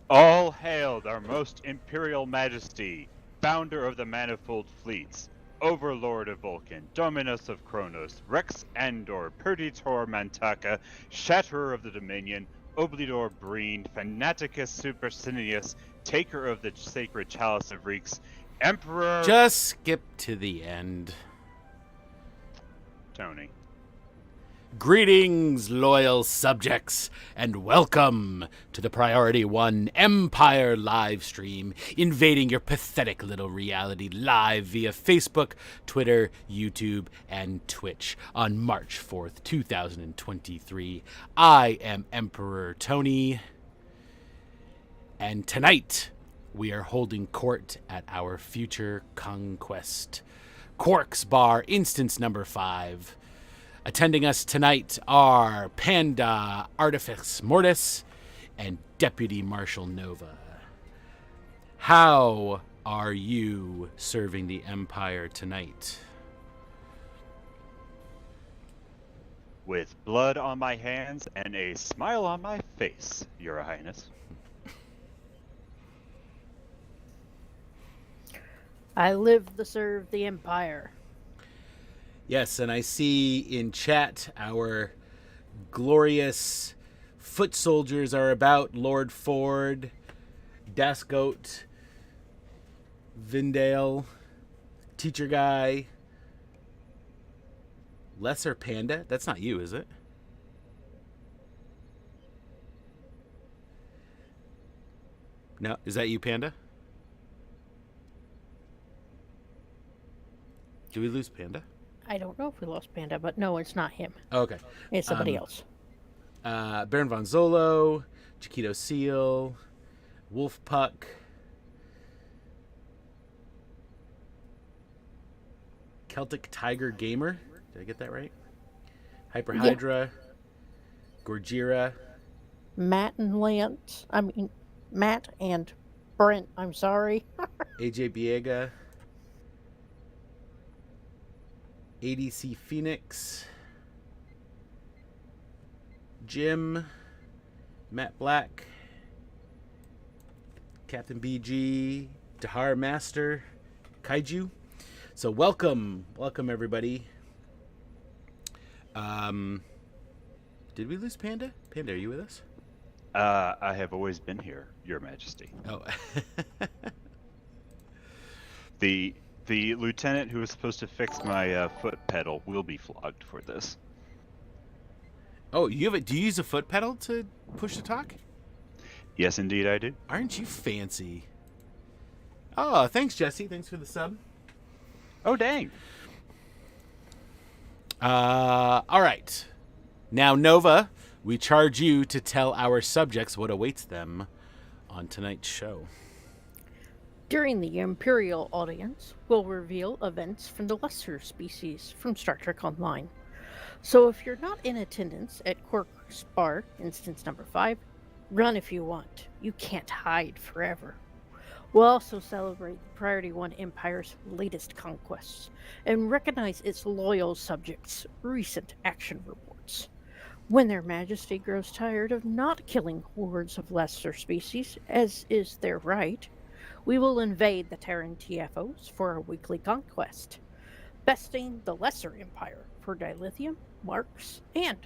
All hail our most imperial majesty, founder of the manifold fleets, overlord of Vulcan, dominus of Kronos, Rex Andor, Perditor Mantaka, shatterer of the Dominion, oblidor Breen, fanaticus supercinius, taker of the sacred chalice of Reeks, emperor... Just skip to the end. Tony. Greetings, loyal subjects, and welcome to the Priority One Empire live stream, invading your pathetic little reality live via Facebook, Twitter, YouTube, and Twitch on March 4th, 2023. I am Emperor Tony, and tonight we are holding court at our future conquest, Quark's Bar, instance number 5. Attending us tonight are Panda Artifex Mortis and Deputy Marshal Nova. How are you serving the Empire tonight? With blood on my hands and a smile on my face, Your Highness. I live to serve the Empire. Yes, and I see in chat our glorious foot soldiers are about. Lord Ford, Dasgoat, Vindale, Teacher Guy, Lesser Panda? That's not you, is it? No, is that you, Panda? Did we lose Panda? I don't know if we lost Panda, but no, it's not him. Oh, okay. It's somebody else. Baron Von Zolo, Chiquito Seal, Wolf Puck, Celtic Tiger Gamer. Did I get that right? Hyper Hydra, Gorgira, Matt and Brent, I'm sorry. AJ Biega, ADC Phoenix, Jim, Matt Black, Captain BG, Dahar Master, Kaiju. So welcome everybody. Did we lose Panda? Panda, are you with us? I have always been here, Your Majesty. Oh. The lieutenant who was supposed to fix my foot pedal will be flogged for this. Oh, do you use a foot pedal to push to talk? Yes, indeed, I do. Aren't you fancy? Oh, thanks, Jesse. Thanks for the sub. Oh, dang. All right. Now, Nova, we charge you to tell our subjects what awaits them on tonight's show. During the Imperial audience, we'll reveal events from the lesser species from Star Trek Online. So if you're not in attendance at Quark's Bar, instance number 5, run if you want. You can't hide forever. We'll also celebrate the Priority One Empire's latest conquests and recognize its loyal subjects' recent action reports. When Their Majesty grows tired of not killing hordes of lesser species, as is their right, we will invade the Terran TFOs for a weekly conquest, besting the Lesser Empire for dilithium, marks, and,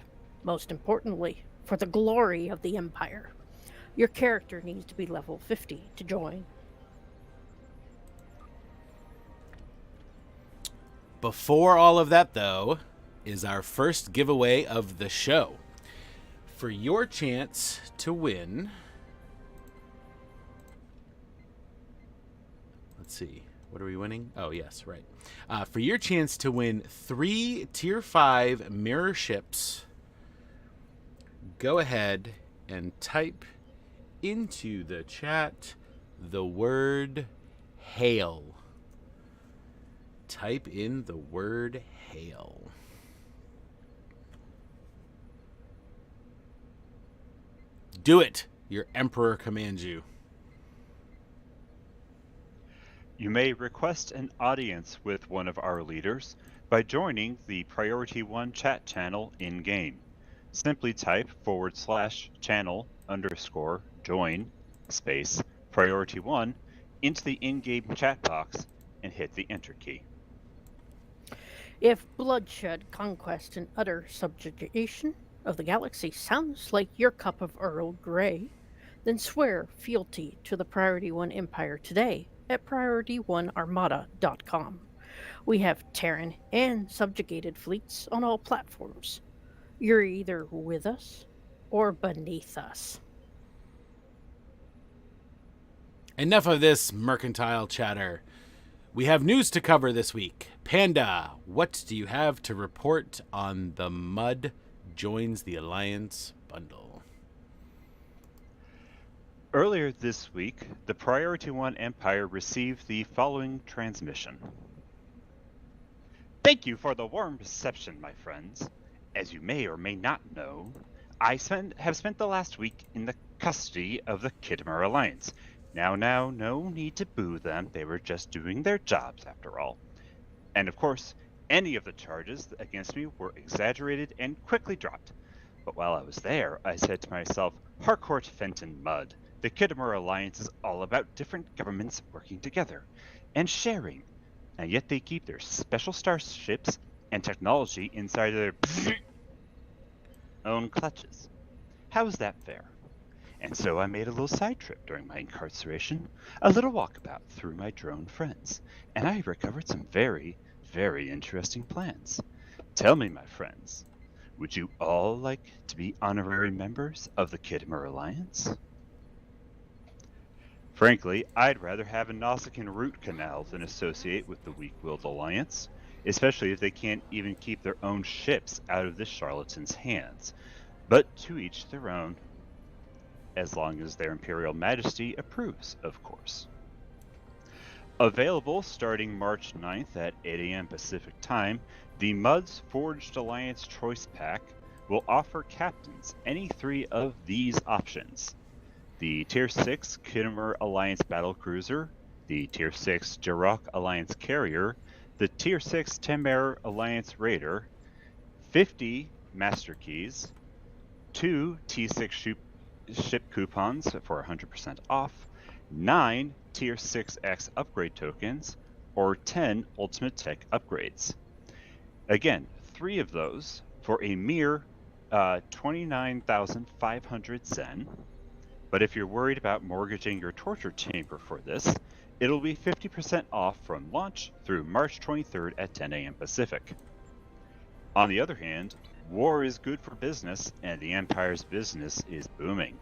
most importantly, for the glory of the Empire. Your character needs to be level 50 to join. Before all of that, though, is our first giveaway of the show. For your chance to win... Let's see. What are we winning? Oh, yes, right. For your chance to win 3 Tier 5 mirror ships, go ahead and type into the chat the word hail. Type in the word hail. Do it. Your Emperor commands you. You may request an audience with one of our leaders by joining the Priority One chat channel in-game. Simply type /channel_join space Priority One into the in-game chat box and hit the enter key. If bloodshed, conquest, and utter subjugation of the galaxy sounds like your cup of Earl Grey, then swear fealty to the Priority One Empire today at PriorityOneArmada.com. We have Terran and subjugated fleets on all platforms. You're either with us or beneath us. Enough of this mercantile chatter. We have news to cover this week. Panda, what do you have to report on the Mud Joins the Alliance bundle? Earlier this week, the Priority One Empire received the following transmission. Thank you for the warm reception, my friends. As you may or may not know, I have spent the last week in the custody of the Khitomer Alliance. Now, no need to boo them. They were just doing their jobs, after all. And of course, any of the charges against me were exaggerated and quickly dropped. But while I was there, I said to myself, Harcourt Fenton Mud. The Khitomer Alliance is all about different governments working together and sharing, and yet they keep their special starships and technology inside their own clutches. How is that fair? And so I made a little side trip during my incarceration, a little walkabout through my drone friends, and I recovered some very, very interesting plans. Tell me, my friends, would you all like to be honorary members of the Khitomer Alliance? Frankly, I'd rather have a Nausicaan root canal than associate with the weak-willed Alliance, especially if they can't even keep their own ships out of this charlatan's hands. But to each their own, as long as their Imperial Majesty approves, of course. Available starting March 9th at 8 a.m. Pacific Time, the Muds Forged Alliance Choice Pack will offer captains any three of these options. The Tier 6 Khitomer Alliance Battlecruiser, the Tier 6 Jarok Alliance Carrier, the Tier 6 Temer Alliance Raider, 50 Master Keys, 2 T6 ship coupons for 100% off, 9 Tier 6X upgrade tokens, or 10 Ultimate Tech upgrades. Again, 3 of those for a mere 29,500 Zen. But if you're worried about mortgaging your torture chamber for this, it'll be 50% off from launch through March 23rd at 10 a.m. Pacific. On the other hand, war is good for business, and the Empire's business is booming.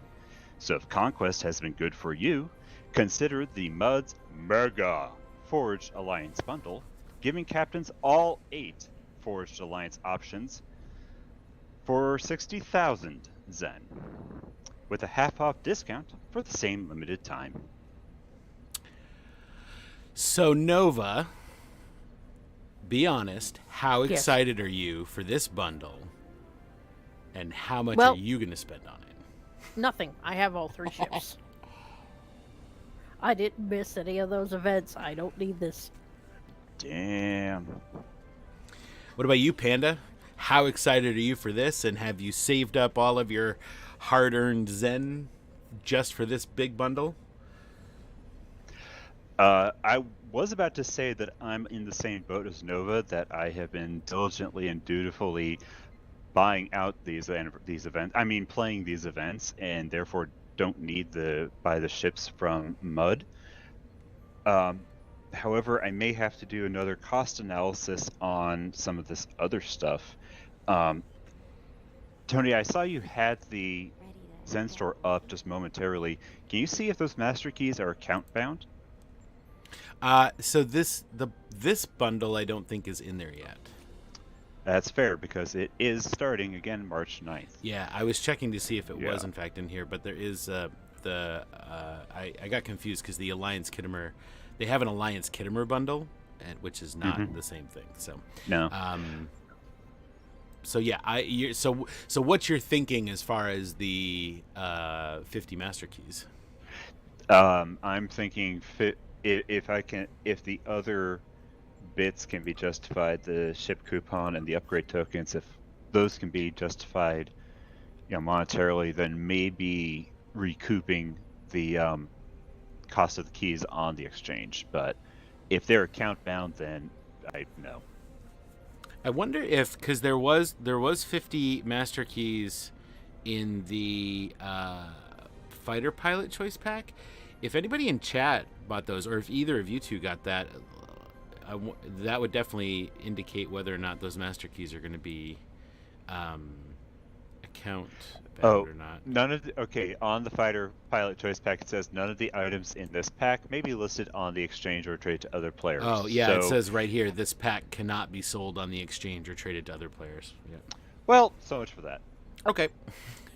So if Conquest has been good for you, consider the Mud's Mega Forged Alliance Bundle, giving captains all 8 Forged Alliance options for 60,000 Zen, with a half-off discount for the same limited time. So, Nova, be honest, how Yes. excited are you for this bundle? And how much are you going to spend on it? Nothing. I have all 3 ships. I didn't miss any of those events. I don't need this. Damn. What about you, Panda? How excited are you for this? And have you saved up all of your hard-earned Zen just for this big bundle? I was about to say that I'm in the same boat as Nova, that I have been diligently and dutifully buying out these events. I mean, playing these events, and therefore don't need to buy the ships from Mud. However, I may have to do another cost analysis on some of this other stuff. Tony, I saw you had the Zen store up just momentarily. Can you see if those master keys are account bound? So this bundle I don't think is in there yet. That's fair, because it is starting again March 9th. Yeah, I was checking to see if it was in fact in here, but there is I got confused because the Alliance Khitomer, they have an Alliance Khitomer bundle, which is not the same thing. So no. So yeah, so what you're thinking as far as the 50 master keys? I'm thinking if the other bits can be justified, the ship coupon and the upgrade tokens, if those can be justified, monetarily, then maybe recouping the cost of the keys on the exchange. But if they're account bound, then no. I wonder if, because there was 50 master keys in the fighter pilot choice pack. If anybody in chat bought those, or if either of you two got that, that would definitely indicate whether or not those master keys are going to be account bound or not. None of on the fighter pilot choice pack, it says none of the items in this pack may be listed on the exchange or trade to other players. Oh yeah, it says right here, this pack cannot be sold on the exchange or traded to other players. Yeah. Well, so much for that. Okay.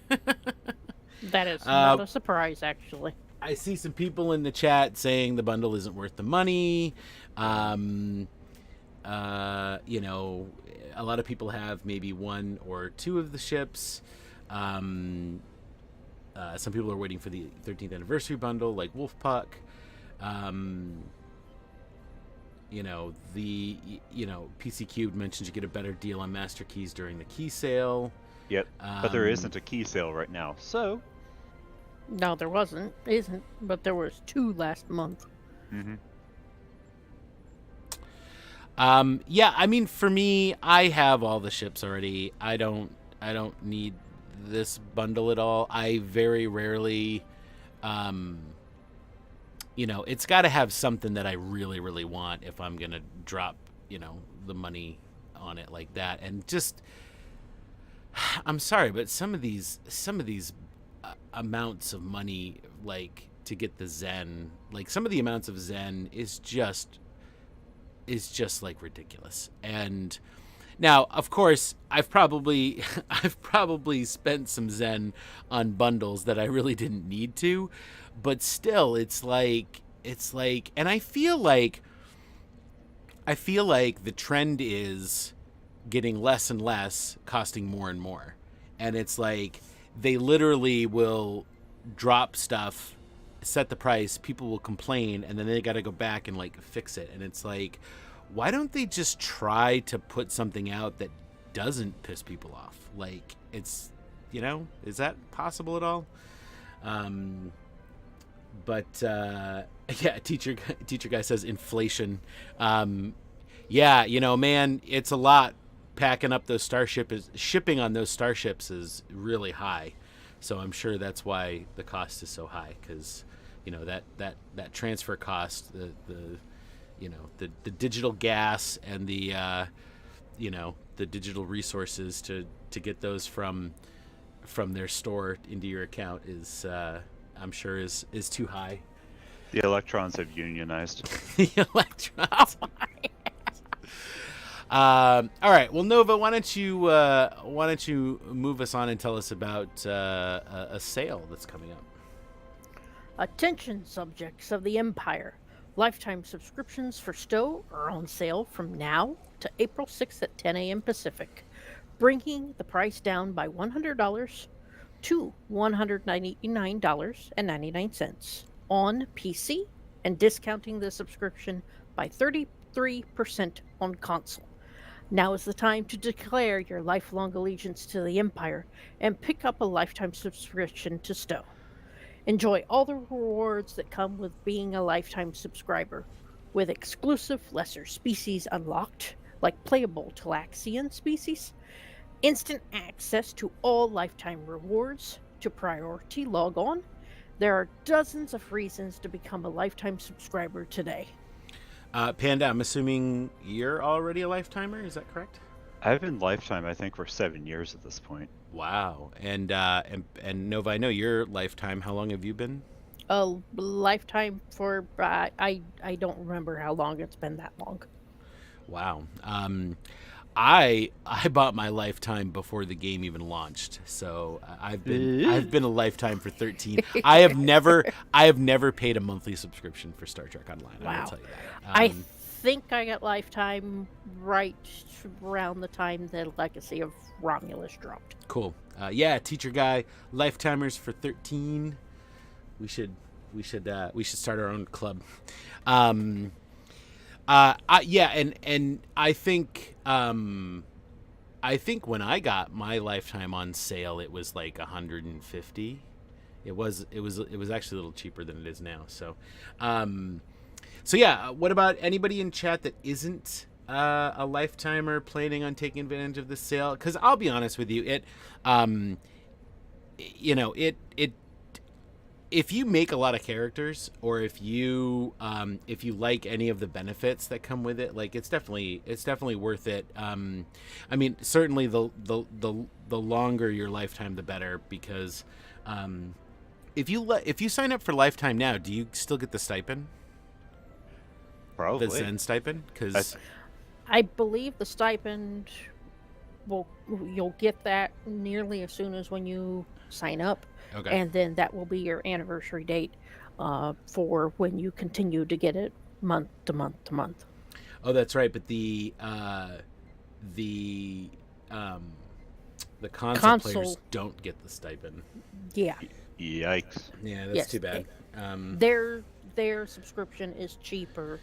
That is not a surprise, actually. I see some people in the chat saying the bundle isn't worth the money. A lot of people have maybe 1 or 2 of the ships. Some people are waiting for the 13th anniversary bundle, like Wolfpuck. PC Cubed mentions you get a better deal on master keys during the key sale. Yep, but there isn't a key sale right now, so. No, there isn't, but there was 2 last month. Yeah, I mean, for me, I have all the ships already. I don't need this bundle at all. I very rarely, it's got to have something that I really, really want if I'm gonna drop, the money on it like that. And just, I'm sorry, but some of these amounts of money, like to get the Zen, like some of the amounts of Zen is just like ridiculous. And now, of course, I've probably spent some Zen on bundles that I really didn't need to, but still, it's like, and I feel like the trend is getting less and less, costing more and more, and it's like they literally will drop stuff, set the price, people will complain, and then they got to go back and like fix it, and it's like, why don't they just try to put something out that doesn't piss people off? Like, it's, is that possible at all? But yeah, teacher guy says inflation. Yeah, man, it's a lot. Packing up those shipping on those starships is really high. So I'm sure that's why the cost is so high, because that transfer cost, the digital gas and the digital resources to get those from their store into your account is I'm sure is too high. The electrons have unionized. The electrons. All right. Well, Nova, why don't you move us on and tell us about a sale that's coming up? Attention, subjects of the Empire. Lifetime subscriptions for Stowe are on sale from now to April 6th at 10 a.m. Pacific, bringing the price down by $100 to $199.99 on PC, and discounting the subscription by 33% on console. Now is the time to declare your lifelong allegiance to the Empire and pick up a lifetime subscription to Stowe. Enjoy all the rewards that come with being a lifetime subscriber, with exclusive lesser species unlocked, like playable Talaxian species, instant access to all lifetime rewards, to priority log on. There are dozens of reasons to become a lifetime subscriber today. Panda, I'm assuming you're already a lifetimer, is that correct? I've been lifetime, I think, for 7 years at this point. Wow. And Nova, I know your lifetime. How long have you been? A lifetime for I don't remember how long it's been that long. Wow. I bought my lifetime before the game even launched, so I've been a lifetime for 13. I have never paid a monthly subscription for Star Trek Online. Wow. I will tell you that. I think I got lifetime right around the time the Legacy of Romulus dropped. Cool. Yeah, teacher guy, lifetimers for 13. We should start our own club. Yeah, and I think when I got my lifetime on sale, it was like $150. It was actually a little cheaper than it is now. So, so yeah. What about anybody in chat that isn't a lifetimer planning on taking advantage of this sale? Because I'll be honest with you, it if you make a lot of characters, or if you like any of the benefits that come with it, like it's definitely worth it. I mean, certainly the longer your lifetime, the better, because if you sign up for lifetime now, do you still get the stipend? Probably. The Zen stipend? Because I believe the stipend you'll get that nearly as soon as when you sign up. Okay. And then that will be your anniversary date for when you continue to get it month to month to month. Oh, that's right. But the console players don't get the stipend. Yeah. Yikes. Yeah, that's too bad. Their subscription is cheaper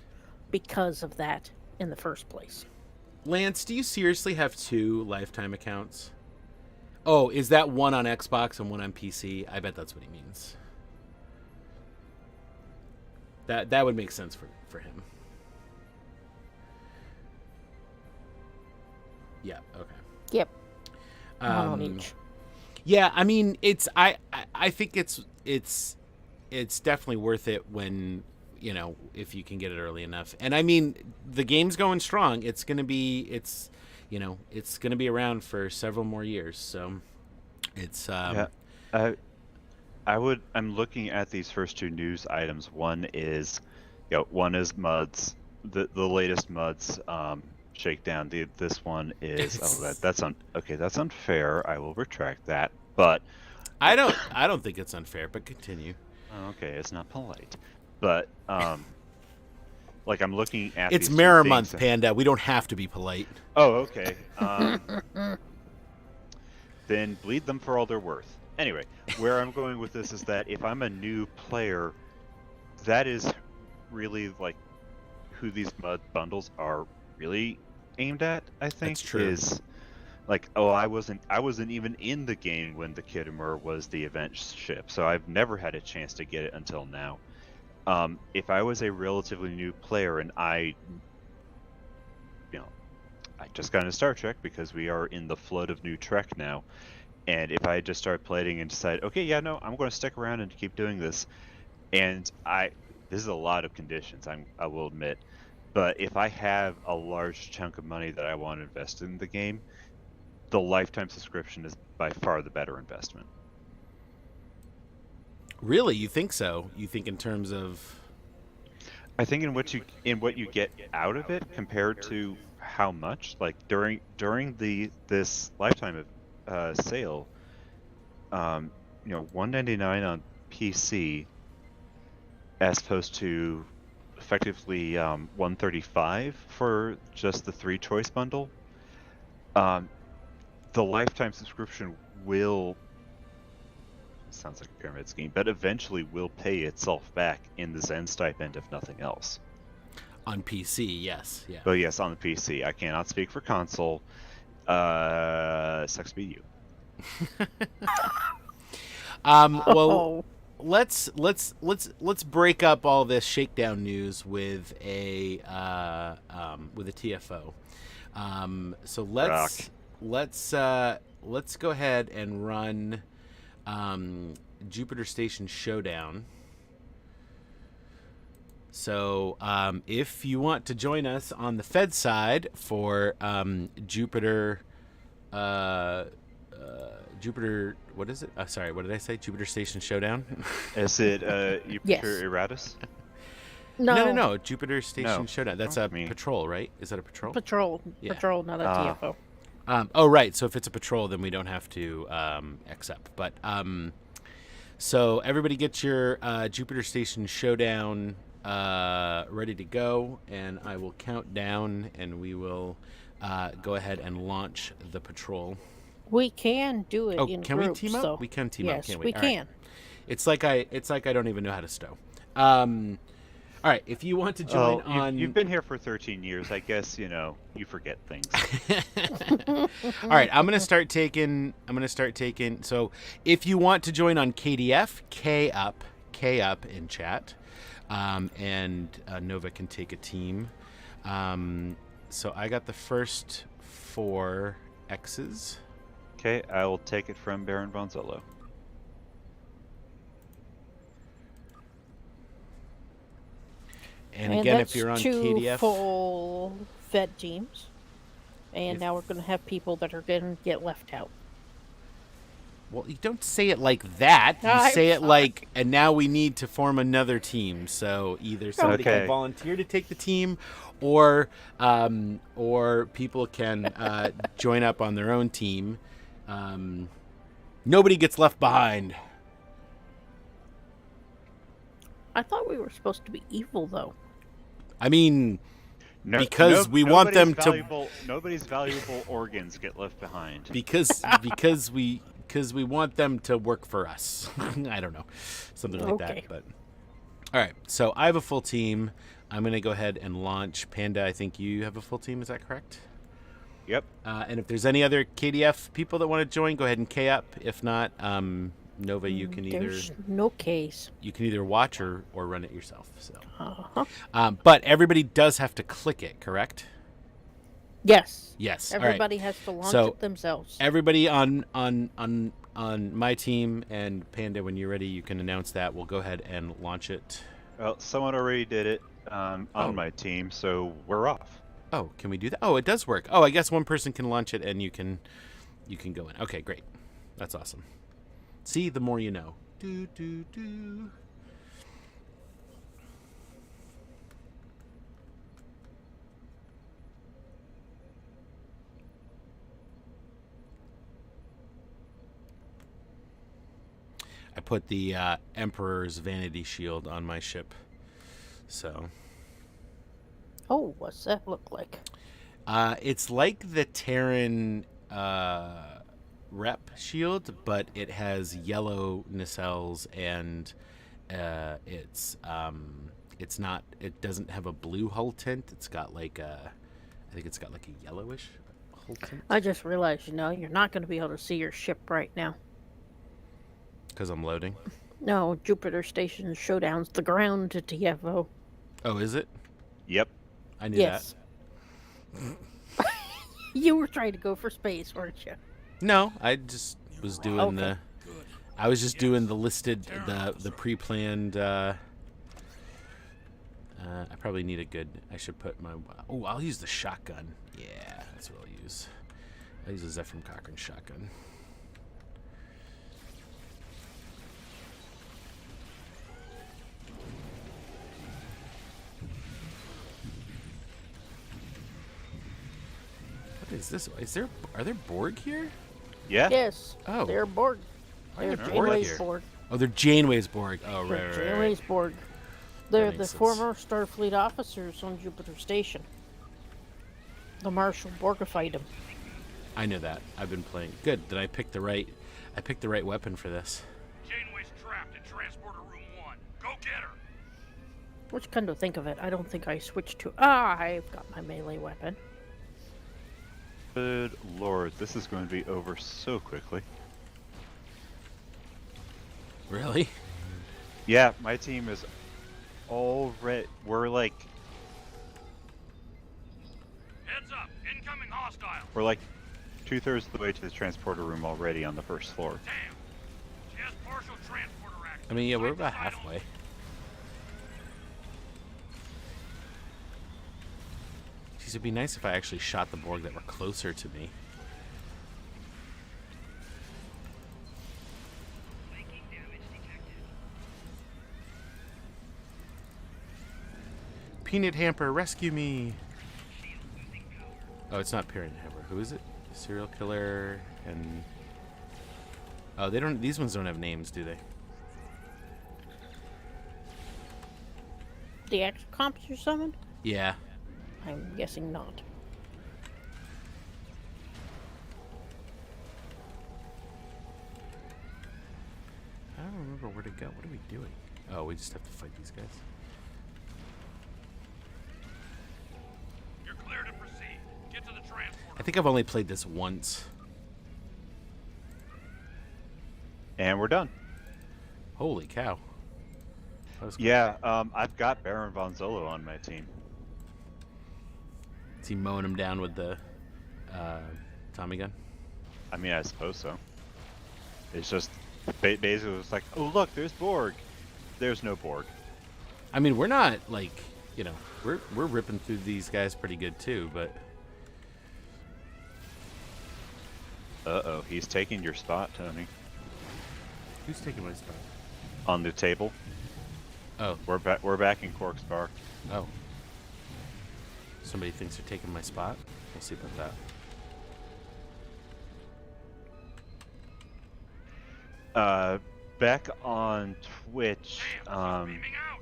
because of that in the first place. Lance, do you seriously have 2 lifetime accounts? Oh, is that one on Xbox and one on PC? I bet that's what he means. That would make sense for him. Yeah, okay. Yep. One on each. Yeah, I mean, I think it's definitely worth it when, if you can get it early enough. And I mean, the game's going strong. It's it's going to be around for several more years. So it's I'm looking at these first two news items. One is Muds, the latest Muds shakedown. This one is that's unfair. I will retract that. But I don't think it's unfair, but continue. Okay, it's not polite. But like I'm looking at it's these Mirror two Month, things Panda. We don't have to be polite. Oh, okay. Then bleed them for all they're worth. Anyway, where I'm going with this is that if I'm a new player, that is really like who these Mud bundles are really aimed at. I think That's true. Is like, I wasn't even in the game when the Kittimer was the event ship, so I've never had a chance to get it until now. If I was a relatively new player and I just got into Star Trek because we are in the flood of new Trek now, and if I just start playing and decide, okay, yeah, no, I'm going to stick around and keep doing this, and this is a lot of conditions, I will admit, but if I have a large chunk of money that I want to invest in the game, the lifetime subscription is by far the better investment. Really, you think so? You think in terms of? I think in what you get out of it compared to how much, like during this lifetime of sale, $199 on PC as opposed to effectively $135 for just the 3 choice bundle. The lifetime subscription sounds like a pyramid scheme, but eventually will pay itself back in the Zen stipend, if nothing else. On PC, yes, yeah. But yes, on the PC. I cannot speak for console. Sucks be you. Well, let's break up all this shakedown news with a TFO. So let's go ahead and run Jupiter Station Showdown. So if you want to join us on the Fed side for Jupiter, what is it? Sorry, what did I say? Jupiter Station Showdown? Is it Jupiter Yes. Eratus? No. Jupiter Station No. Showdown. That's a patrol, right? Is that a patrol? Patrol, not a TFO. Oh, right. So if it's a patrol, then we don't have to accept. But so everybody get your Jupiter Station Showdown ready to go, and I will count down, and we will go ahead and launch the patrol. We can do it in can groups. we team up? So. We can team up, Yes, can't we? we All can. right. It's like I don't even know how to stow. All right, if you want to join on... You've been here for 13 years. I guess, you forget things. All right, I'm going to start taking... So if you want to join on KDF, K up in chat, and Nova can take a team. So I got the first 4 X's. Okay, I will take it from Baron Von Zolo. And again, if you're on two KDF... full Fed teams. And now we're going to have people that are going to get left out. Well, you don't say it like that. You say it like, and now we need to form another team. So either somebody can volunteer to take the team, or people can join up on their own team. Nobody gets left behind. I thought we were supposed to be evil, though. I mean, because we want them to... Nobody's valuable organs get left behind. Because we want them to work for us. I don't know. Something like that. But all right, so I have a full team. I'm going to go ahead and launch. Panda, I think you have a full team. Is that correct? Yep. And if there's any other KDF people that want to join, go ahead and K up. If not, Nova, you can There's no case. You can either watch or run it yourself. So, but everybody does have to click it, correct? Yes. Yes. Everybody has to launch it themselves. Everybody on my team, and Panda, when you're ready, you can announce that. We'll go ahead and launch it. Well, someone already did it on my team, so we're off. Oh, can we do that? Oh, it does work. Oh, I guess one person can launch it and you can go in. Okay, great. That's awesome. See, the more you know. Do do do. I put the Emperor's Vanity Shield on my ship. So. Oh, what's that look like? It's like the Terran Rep shield, but it has yellow nacelles and it's not. It doesn't have a blue hull tint. It's got like I think it's got like a yellowish hull tint. I just realized, you're not going to be able to see your ship right now. Because I'm loading. No, Jupiter Station Showdown's the ground to TFO. Oh, is it? Yep. I knew Yes. You were trying to go for space, weren't you? No, I just was doing Okay. I was just doing the listed, the pre-planned. I probably need a good. I should put my. Oh, I'll use the shotgun. Yeah, that's what I'll use. I'll use a Zephyr Cochrane shotgun. What is this? Are there Borg here? Yeah. Yes. Oh. They're Borg. They're there Borg Janeway's here? Borg. Oh, they're Janeway's Borg. Oh, right, They're right, Janeway's right. Borg. They're the makes sense. former Starfleet officers on Jupiter Station. The Marshal Borgified them. I know that. I've been playing. Good. Did I pick the right? I picked the right weapon for this. Janeway's trapped in Transporter Room 1. Go get her! Which, come to think of it, I don't think I switched to... I've got my melee weapon. Good lord, this is going to be over so quickly. Really? Yeah, my team is already. We're like Heads up! Incoming hostile! 2/3 of the way to the transporter room already on the first floor. Damn! She has partial transporter access. I mean, yeah, we're Fight the about silos. halfway. Jeez, it'd be nice if I actually shot the Borg that were closer to me. Peanut Hamper, rescue me! Oh, it's not Peanut Hamper. Who is it? Serial killer and... Oh, they don't. These ones don't have names, do they? The X comps you summoned? Yeah. I'm guessing not. I don't remember where to go. What are we doing? Oh, we just have to fight these guys. You're clear to proceed. Get to the transporter. I think I've only played this once. And we're done. Holy cow. That was quick. Yeah, I've got Baron Von Zolo on my team. Is he mowing him down with the Tommy gun? I mean, I suppose so. It's just basically it's like, oh look, there's Borg. There's no Borg. I mean, we're not like, we're ripping through these guys pretty good too, but Uh-oh, he's taking your spot, Tony. who's taking my spot? On the table. Oh, We're back in Quark's bar. oh. Somebody thinks they're taking my spot. We'll see about that. Back on Twitch, Damn, she's beaming out!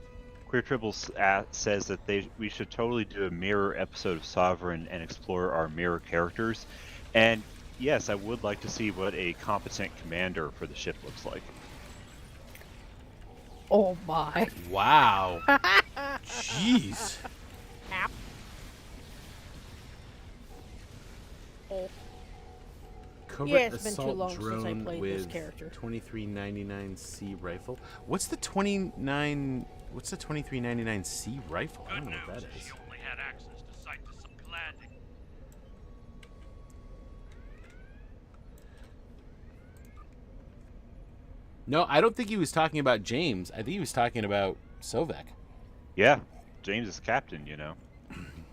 Queer Tribbles says that we should totally do a mirror episode of Sovereign and explore our mirror characters. And yes, I would like to see what a competent commander for the ship looks like. Oh my. Wow. Jeez. Ow. Oh. Covert Yeah, it's been too assault long since I drone played this with character. 2399C rifle. What's the 2399C rifle? I Good don't know news what that is is. she only had access to Site to some landing. No, I don't think he was talking about James. I think he was talking about Sovek. Yeah, James is captain, you know.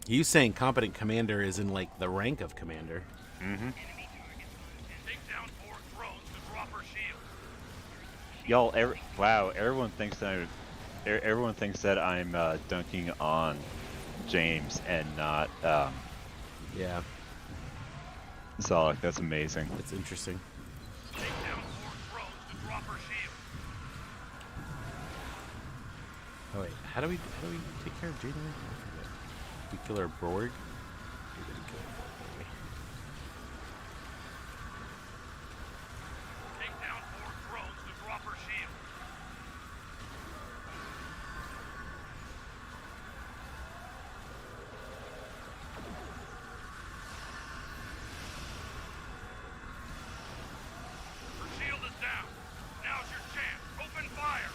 You saying competent commander is in like the rank of commander? Mm-hmm. Take down 4 drones to drop her shield. Y'all, wow! Everyone thinks that everyone thinks that I'm dunking on James and not Yeah, Zolok. That's amazing. it's interesting. Take down 4 drones to drop her shield. Oh wait, how do we take care of Jaden? We kill our Borg. We didn't kill our Borg, did we? Take down 4 drones to drop her shield. Her shield is down. Now's your chance. Open fire.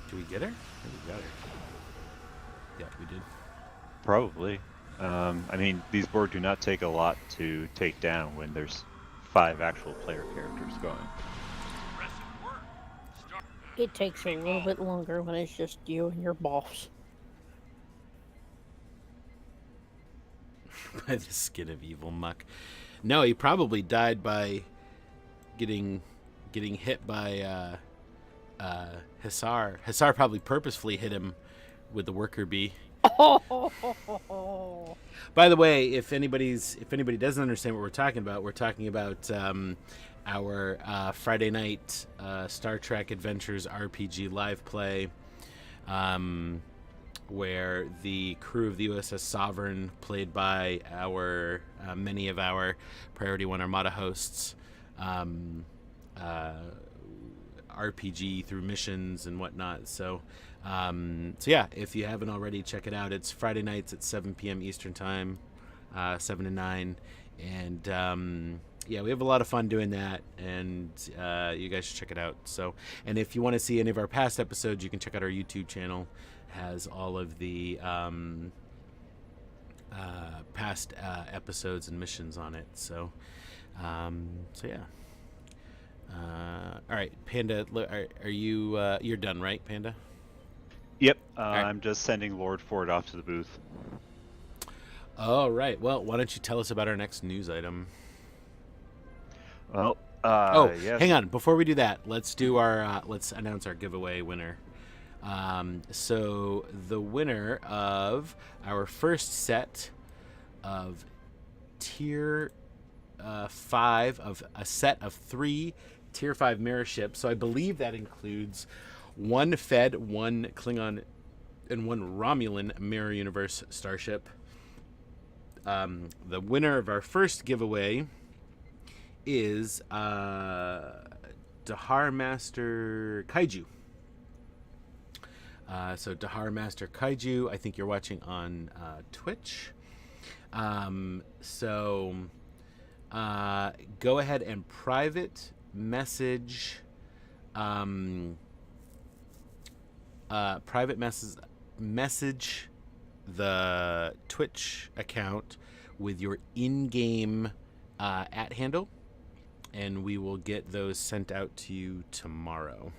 Do we get her? I think we got her. Yeah, we did. Probably. I mean, these board do not take a lot to take down when there's 5 actual player characters going. Impressive work. Start. It takes a little bit longer when it's just you and your boss. By the skin of evil muck. No, he probably died by getting hit by Hassar. Hassar probably purposefully hit him with the worker bee. By the way, if anybody doesn't understand what we're talking about our Friday night Star Trek Adventures RPG live play, where the crew of the USS Sovereign, played by our many of our Priority One Armada hosts, RPG through missions and whatnot. So yeah, if you haven't already, check it out. It's Friday nights at 7 p.m. Eastern Time, 7 to 9. And yeah, we have a lot of fun doing that, and you guys should check it out. So, and if you want to see any of our past episodes, you can check out our YouTube channel. It has all of the past episodes and missions on it. So yeah. All right, Panda, are you you're done, right, Panda? Yep. right. I'm just sending Lord Ford off to the booth. All right. Well, why don't you tell us about our next news item? Well, yes. Hang on. Before we do that, let's do our let's announce our giveaway winner. So the winner of our first set of tier 5 of a set of 3 tier 5 mirror ships. So I believe that includes 1 Fed, 1 Klingon, and 1 Romulan mirror universe starship. The winner of our first giveaway is Dahar Master Kaiju. So Dahar Master Kaiju, I think you're watching on Twitch. So go ahead and private message message the Twitch account with your in-game @ handle, and we will get those sent out to you tomorrow.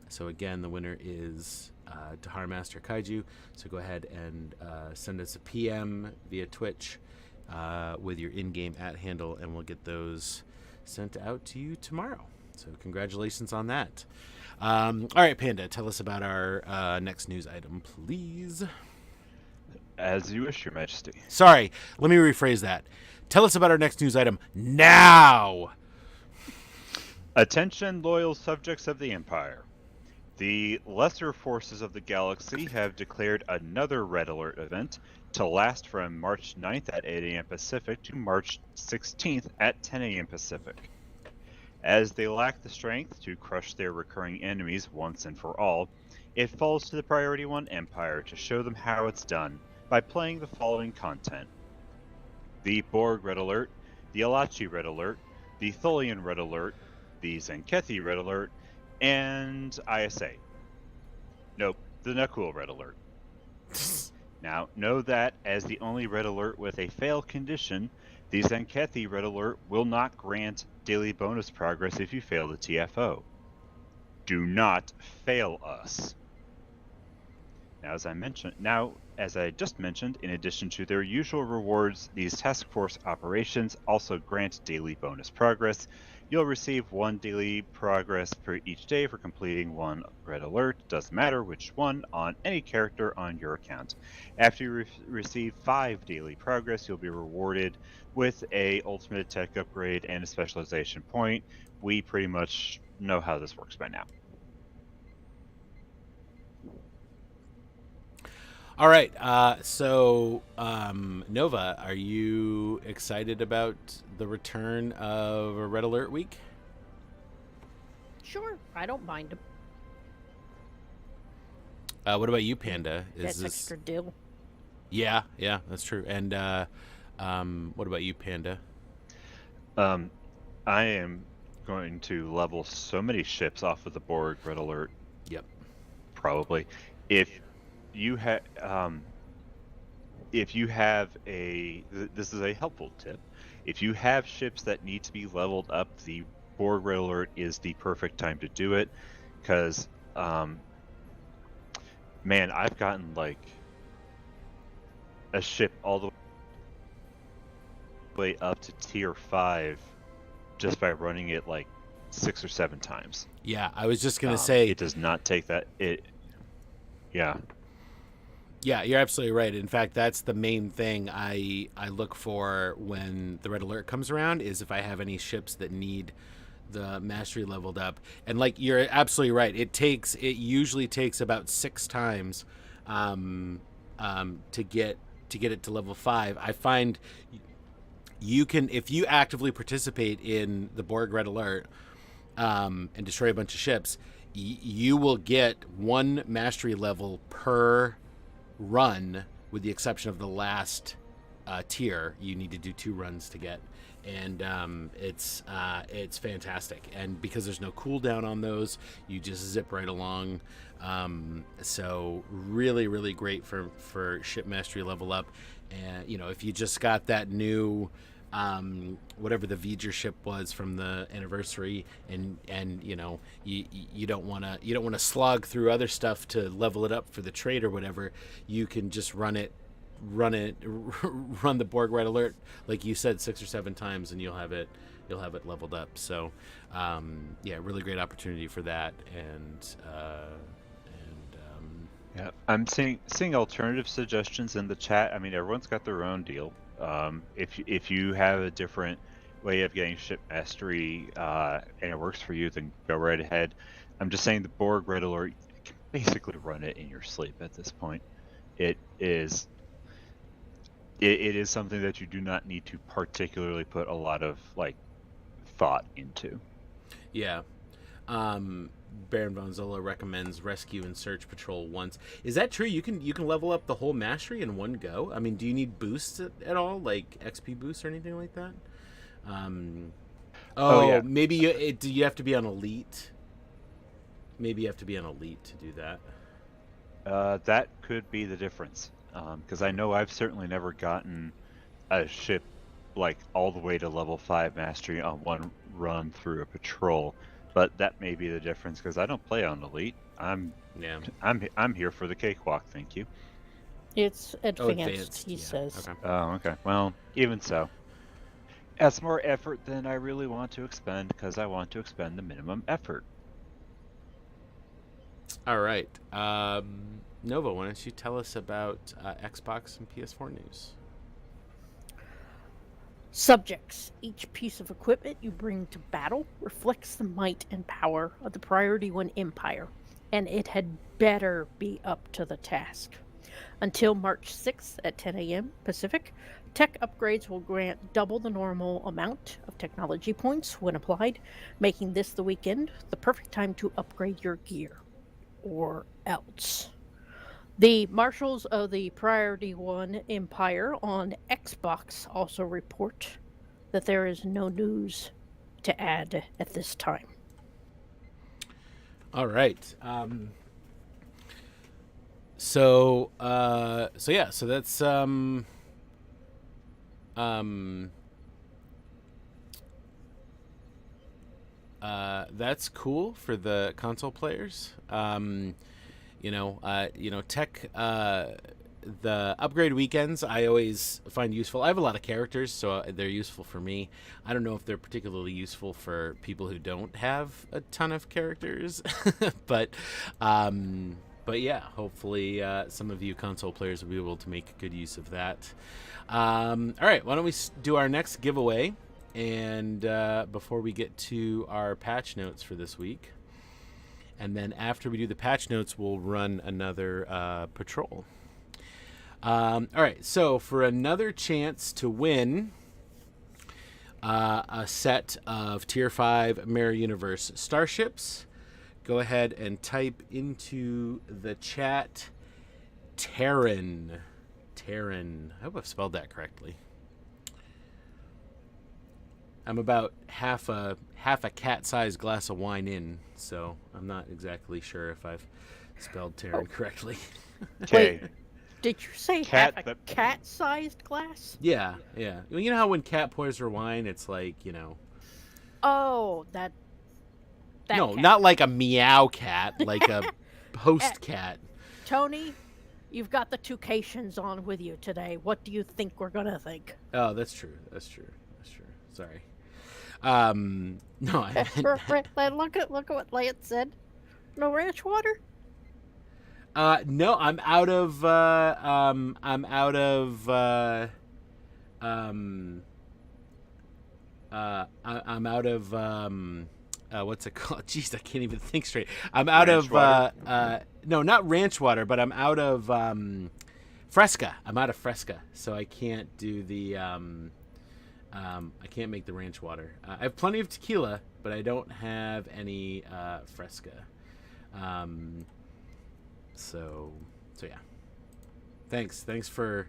So again, the winner is Dahar Master Kaiju. So go ahead and send us a PM via Twitch with your in-game @ handle, and we'll get those sent out to you tomorrow. So congratulations on that. All right, Panda, tell us about our next news item, please. As you wish, Your Majesty. Sorry, let me rephrase that. Tell us about our next news item now. Attention, loyal subjects of the Empire. The lesser forces of the galaxy have declared another Red Alert event to last from March 9th at 8 a.m. Pacific to March 16th at 10 a.m. Pacific. As they lack the strength to crush their recurring enemies once and for all, it falls to the Priority One Empire to show them how it's done by playing the following content: the Borg Red Alert, the Alachi Red Alert, the Tholian Red Alert, the Zenkethi Red Alert, and ISA. Nope, the Nakul Red Alert. Now, know that as the only red alert with a fail condition, the Zenkethi red alert will not grant daily bonus progress if you fail the TFO. Do not fail us. Now, as I just mentioned, in addition to their usual rewards, these task force operations also grant daily bonus progress. You'll receive 1 daily progress per each day for completing 1 red alert, doesn't matter which one, on any character on your account. After you receive 5 daily progress, you'll be rewarded with a ultimate tech upgrade and a specialization point. We pretty much know how this works by now. All right. So, Nova, are you excited about the return of a Red Alert week? Sure, I don't mind them. What about you, Panda? That's extra dill. Yeah, that's true. And what about you, Panda? I am going to level so many ships off of the Borg Red Alert. Yep. Probably. If you have this is a helpful tip. If you have ships that need to be leveled up, the Borg Red Alert is the perfect time to do it, because man, I've gotten like a ship all the way up to tier 5 just by running it like 6 or 7 times. Yeah, I was just gonna say it does not take that. Yeah, you're absolutely right. In fact, that's the main thing I look for when the Red Alert comes around, is if I have any ships that need the mastery leveled up. And like, you're absolutely right. It usually takes about 6 times to get it to level 5. I find you can, if you actively participate in the Borg Red Alert and destroy a bunch of ships, you will get 1 mastery level per run, with the exception of the last tier. You need to do 2 runs to get, and it's fantastic. And because there's no cooldown on those, you just zip right along. So really, really great for ship mastery level up. And if you just got that new whatever the V'ger ship was from the anniversary, and you don't want to slog through other stuff to level it up for the trade or whatever, you can just run the Borg Red Alert, like you said, 6 or 7 times, and you'll have it leveled up. So really great opportunity for that. And yeah, I'm seeing alternative suggestions in the chat. I mean, everyone's got their own deal. If you have a different way of getting ship mastery and it works for you, then go right ahead. I'm just saying the Borg Red Alert, you can basically run it in your sleep at this point. It is something that you do not need to particularly put a lot of thought into. Yeah. Baron Von Zola recommends rescue and search patrol once. Is that true? You can level up the whole mastery in one go? I mean, do you need boosts at all, like XP boosts or anything like that? Yeah. Maybe you have to be on elite. Maybe you have to be on elite to do that. That could be the difference, because I know I've certainly never gotten a ship all the way to level 5 mastery on one run through a patrol. But that may be the difference, because I don't play on elite. I'm here for the cakewalk. Thank you. It's advanced, he says. Okay. Oh, okay. Well, even so, that's more effort than I really want to expend, because I want to expend the minimum effort. All right, Nova, why don't you tell us about Xbox and PS4 news? Subjects. Each piece of equipment you bring to battle reflects the might and power of the Priority One Empire, and it had better be up to the task. Until March 6th at 10 a.m. Pacific, tech upgrades will grant double the normal amount of technology points when applied, making this the weekend the perfect time to upgrade your gear. Or else. The marshals of the Priority One Empire on Xbox also report that there is no news to add at this time. All right. So yeah, so that's that's cool for the console players. Tech. The upgrade weekends I always find useful. I have a lot of characters, so they're useful for me. I don't know if they're particularly useful for people who don't have a ton of characters, but yeah, hopefully some of you console players will be able to make good use of that. All right, why don't we do our next giveaway? And before we get to our patch notes for this week, and then after we do the patch notes, we'll run another patrol. All right, so for another chance to win a set of Tier 5 Mirror Universe starships, go ahead and type into the chat Terran. Terran. I hope I've spelled that correctly. I'm about half a cat-sized glass of wine in, so I'm not exactly sure if I've spelled Terran correctly. Okay. Did you say Cat half a that- cat-sized glass? Yeah. Well, you know how when cat pours her wine, it's like, Oh, that no, cat. not like a meow cat, like a host cat. Tony, you've got the two Cations on with you today. What do you think we're gonna think? Oh, that's true. Sorry. No, I meant Look at what Lance said. No ranch water? no, I'm out of what's it called? Jeez, I can't even think straight. I'm out Ranch of no, not ranch water, but I'm out of Fresca. I'm out of Fresca, so I can't do the I can't make the ranch water. I have plenty of tequila, but I don't have any Fresca. So yeah. Thanks for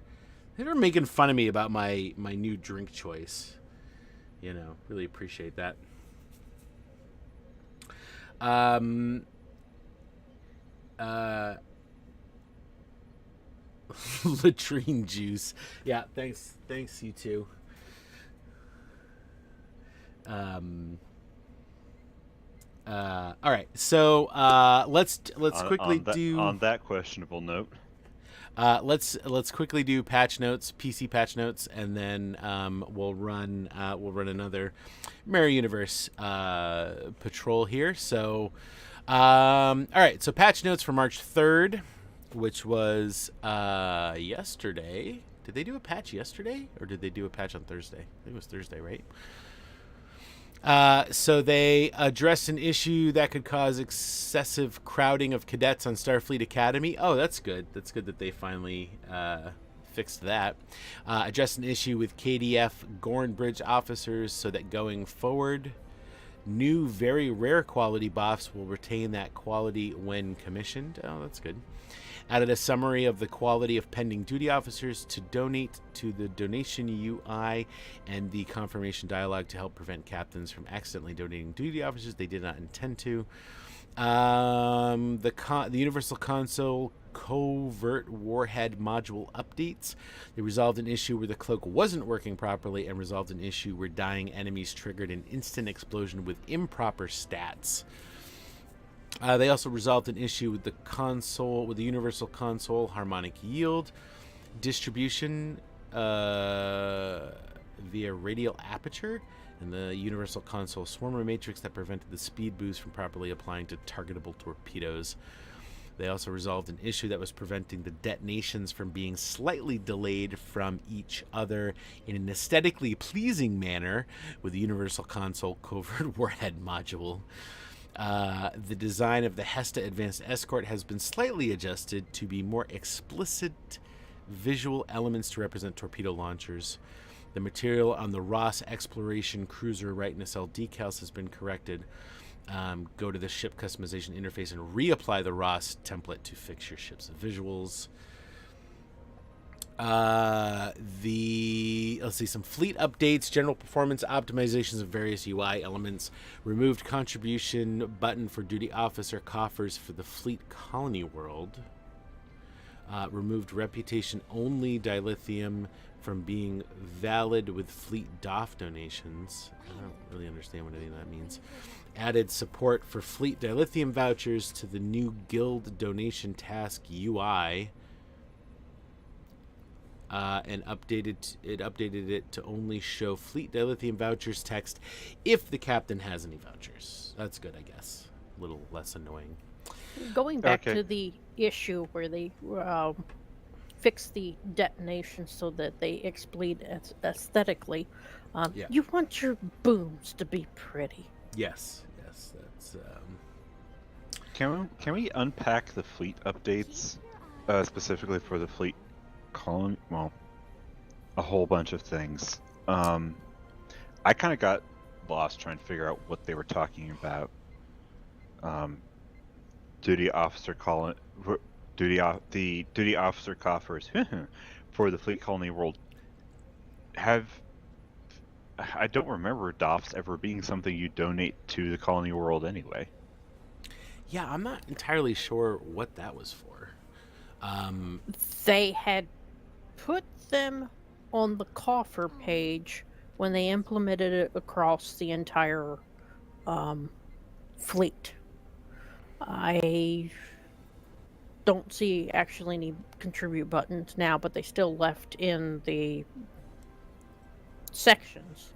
making fun of me about my new drink choice. Really appreciate that. Latrine juice. Yeah, thanks you too. All right, so let's quickly do on that questionable note. Let's quickly do patch notes, PC patch notes, and then we'll run another Mirror Universe patrol here. So, all right, so patch notes for March 3rd, which was yesterday. Did they do a patch yesterday, or did they do a patch on Thursday? I think it was Thursday, right? So they addressed an issue that could cause excessive crowding of cadets on Starfleet Academy. Oh, that's good. That's good that they finally fixed that. Addressed an issue with KDF Gorn Bridge officers so that going forward, new very rare quality buffs will retain that quality when commissioned. Oh, that's good. Added a summary of the quality of pending duty officers to donate to the donation UI and the confirmation dialogue to help prevent captains from accidentally donating duty officers they did not intend to. The Universal Console covert warhead module updates. They resolved an issue where the cloak wasn't working properly and resolved an issue where dying enemies triggered an instant explosion with improper stats. They also resolved an issue with the Universal Console harmonic yield distribution via radial aperture and the Universal Console swarmer matrix that prevented the speed boost from properly applying to targetable torpedoes. They also resolved an issue that was preventing the detonations from being slightly delayed from each other in an aesthetically pleasing manner with the Universal Console covert warhead module. The design of the Hesta Advanced Escort has been slightly adjusted to be more explicit visual elements to represent torpedo launchers. The material on the Ross Exploration Cruiser right nacelle decals has been corrected. Go to the ship customization interface and reapply the Ross template to fix your ship's visuals. Let's see, some fleet updates, general performance optimizations of various UI elements, removed contribution button for duty officer coffers for the fleet colony world. removed reputation-only dilithium from being valid with fleet DOF donations. I don't really understand what any of that means. Added support for fleet dilithium vouchers to the new guild donation task UI. And updated it to only show fleet dilithium vouchers text if the captain has any vouchers. That's good, I guess. A little less annoying. Going back to the issue where they fix the detonation so that they explode aesthetically, you want your booms to be pretty. Yes, that's. Can we unpack the fleet updates specifically for the fleet column? Well, a whole bunch of things. I kind of got lost trying to figure out what they were talking about. Duty officer the duty officer coffers for the fleet colony world. I don't remember DOFs ever being something you donate to the colony world anyway. Yeah, I'm not entirely sure what that was for. They had put them on the coffer page when they implemented it across the entire fleet. I don't see actually any contribute buttons now, but they still left in the sections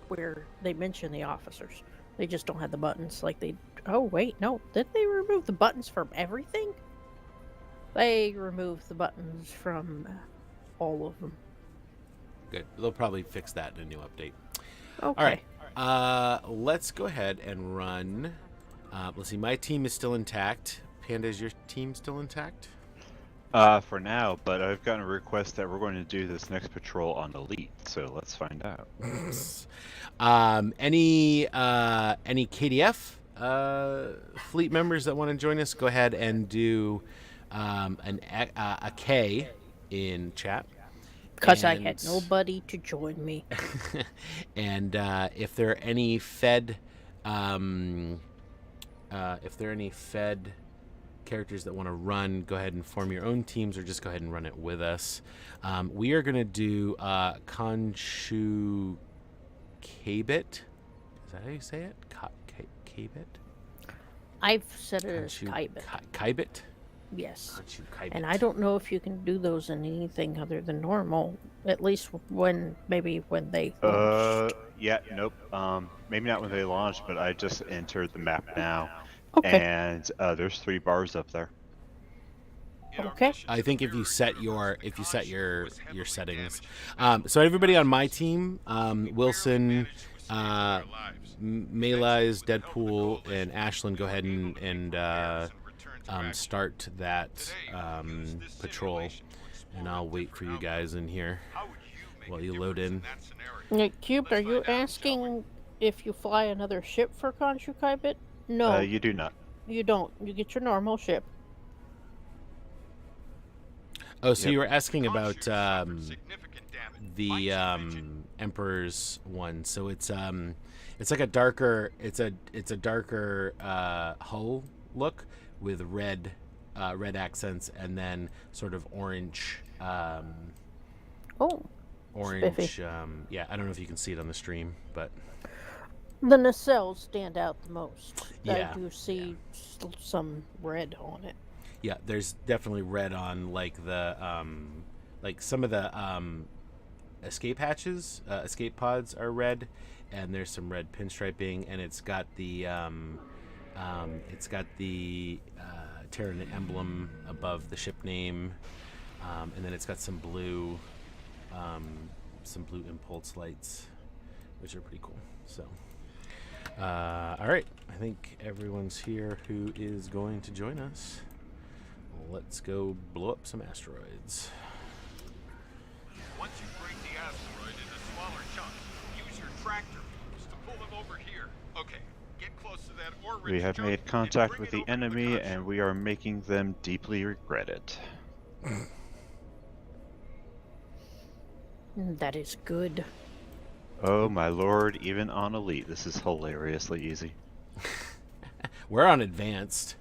where they mention the officers. They just don't have the buttons like they... Oh, wait, no. Did they remove the buttons from everything? They removed the buttons from all of them. Good. They'll probably fix that in a new update. Okay. All right. Let's go ahead and run. Let's see. My team is still intact. Panda, is your team still intact? For now, but I've gotten a request that we're going to do this next patrol on Elite, so let's find out. Any KDF fleet members that want to join us, go ahead and do a K in chat. Because I had nobody to join me. And if there are any Fed, characters that want to run, go ahead and form your own teams, or just go ahead and run it with us. We are going to do Khonshu Kabit. Is that how you say it? Kabit? I've said it as Kybit. Kybit? Yes. Kybit. And I don't know if you can do those in anything other than normal. At least when they launched. Yeah, nope. Maybe not when they launched, but I just entered the map now. Okay. And there's 3 bars up there. Okay. I think if you set your settings. So everybody on my team, Wilson, Maylies, Deadpool, and Ashlyn, go ahead and start that patrol, and I'll wait for you guys in here while you load in. Cube, are you asking if you fly another ship for Khonshu Kybit? No. You do not. You don't. You get your normal ship. Oh, so you were asking about the Emperor's one. So it's like a darker hull look with red accents, and then sort of orange. Orange. Yeah, I don't know if you can see it on the stream, but the nacelles stand out the most. Yeah. I do see some red on it. Yeah, there's definitely red on like the like some of the escape hatches, escape pods are red, and there's some red pinstriping, and it's got the Terran emblem above the ship name, and then it's got some blue impulse lights, which are pretty cool. So, all right, I think everyone's here who is going to join us. Let's go blow up some asteroids. Once you break the asteroid into smaller chunks, use your tractor to pull them over here. Okay, get close to that ore rich We have chunk made and contact bring with it the over to enemy, Khonshu. and we are making them deeply regret it. That is good. Oh my lord, even on Elite, this is hilariously easy. We're on advanced.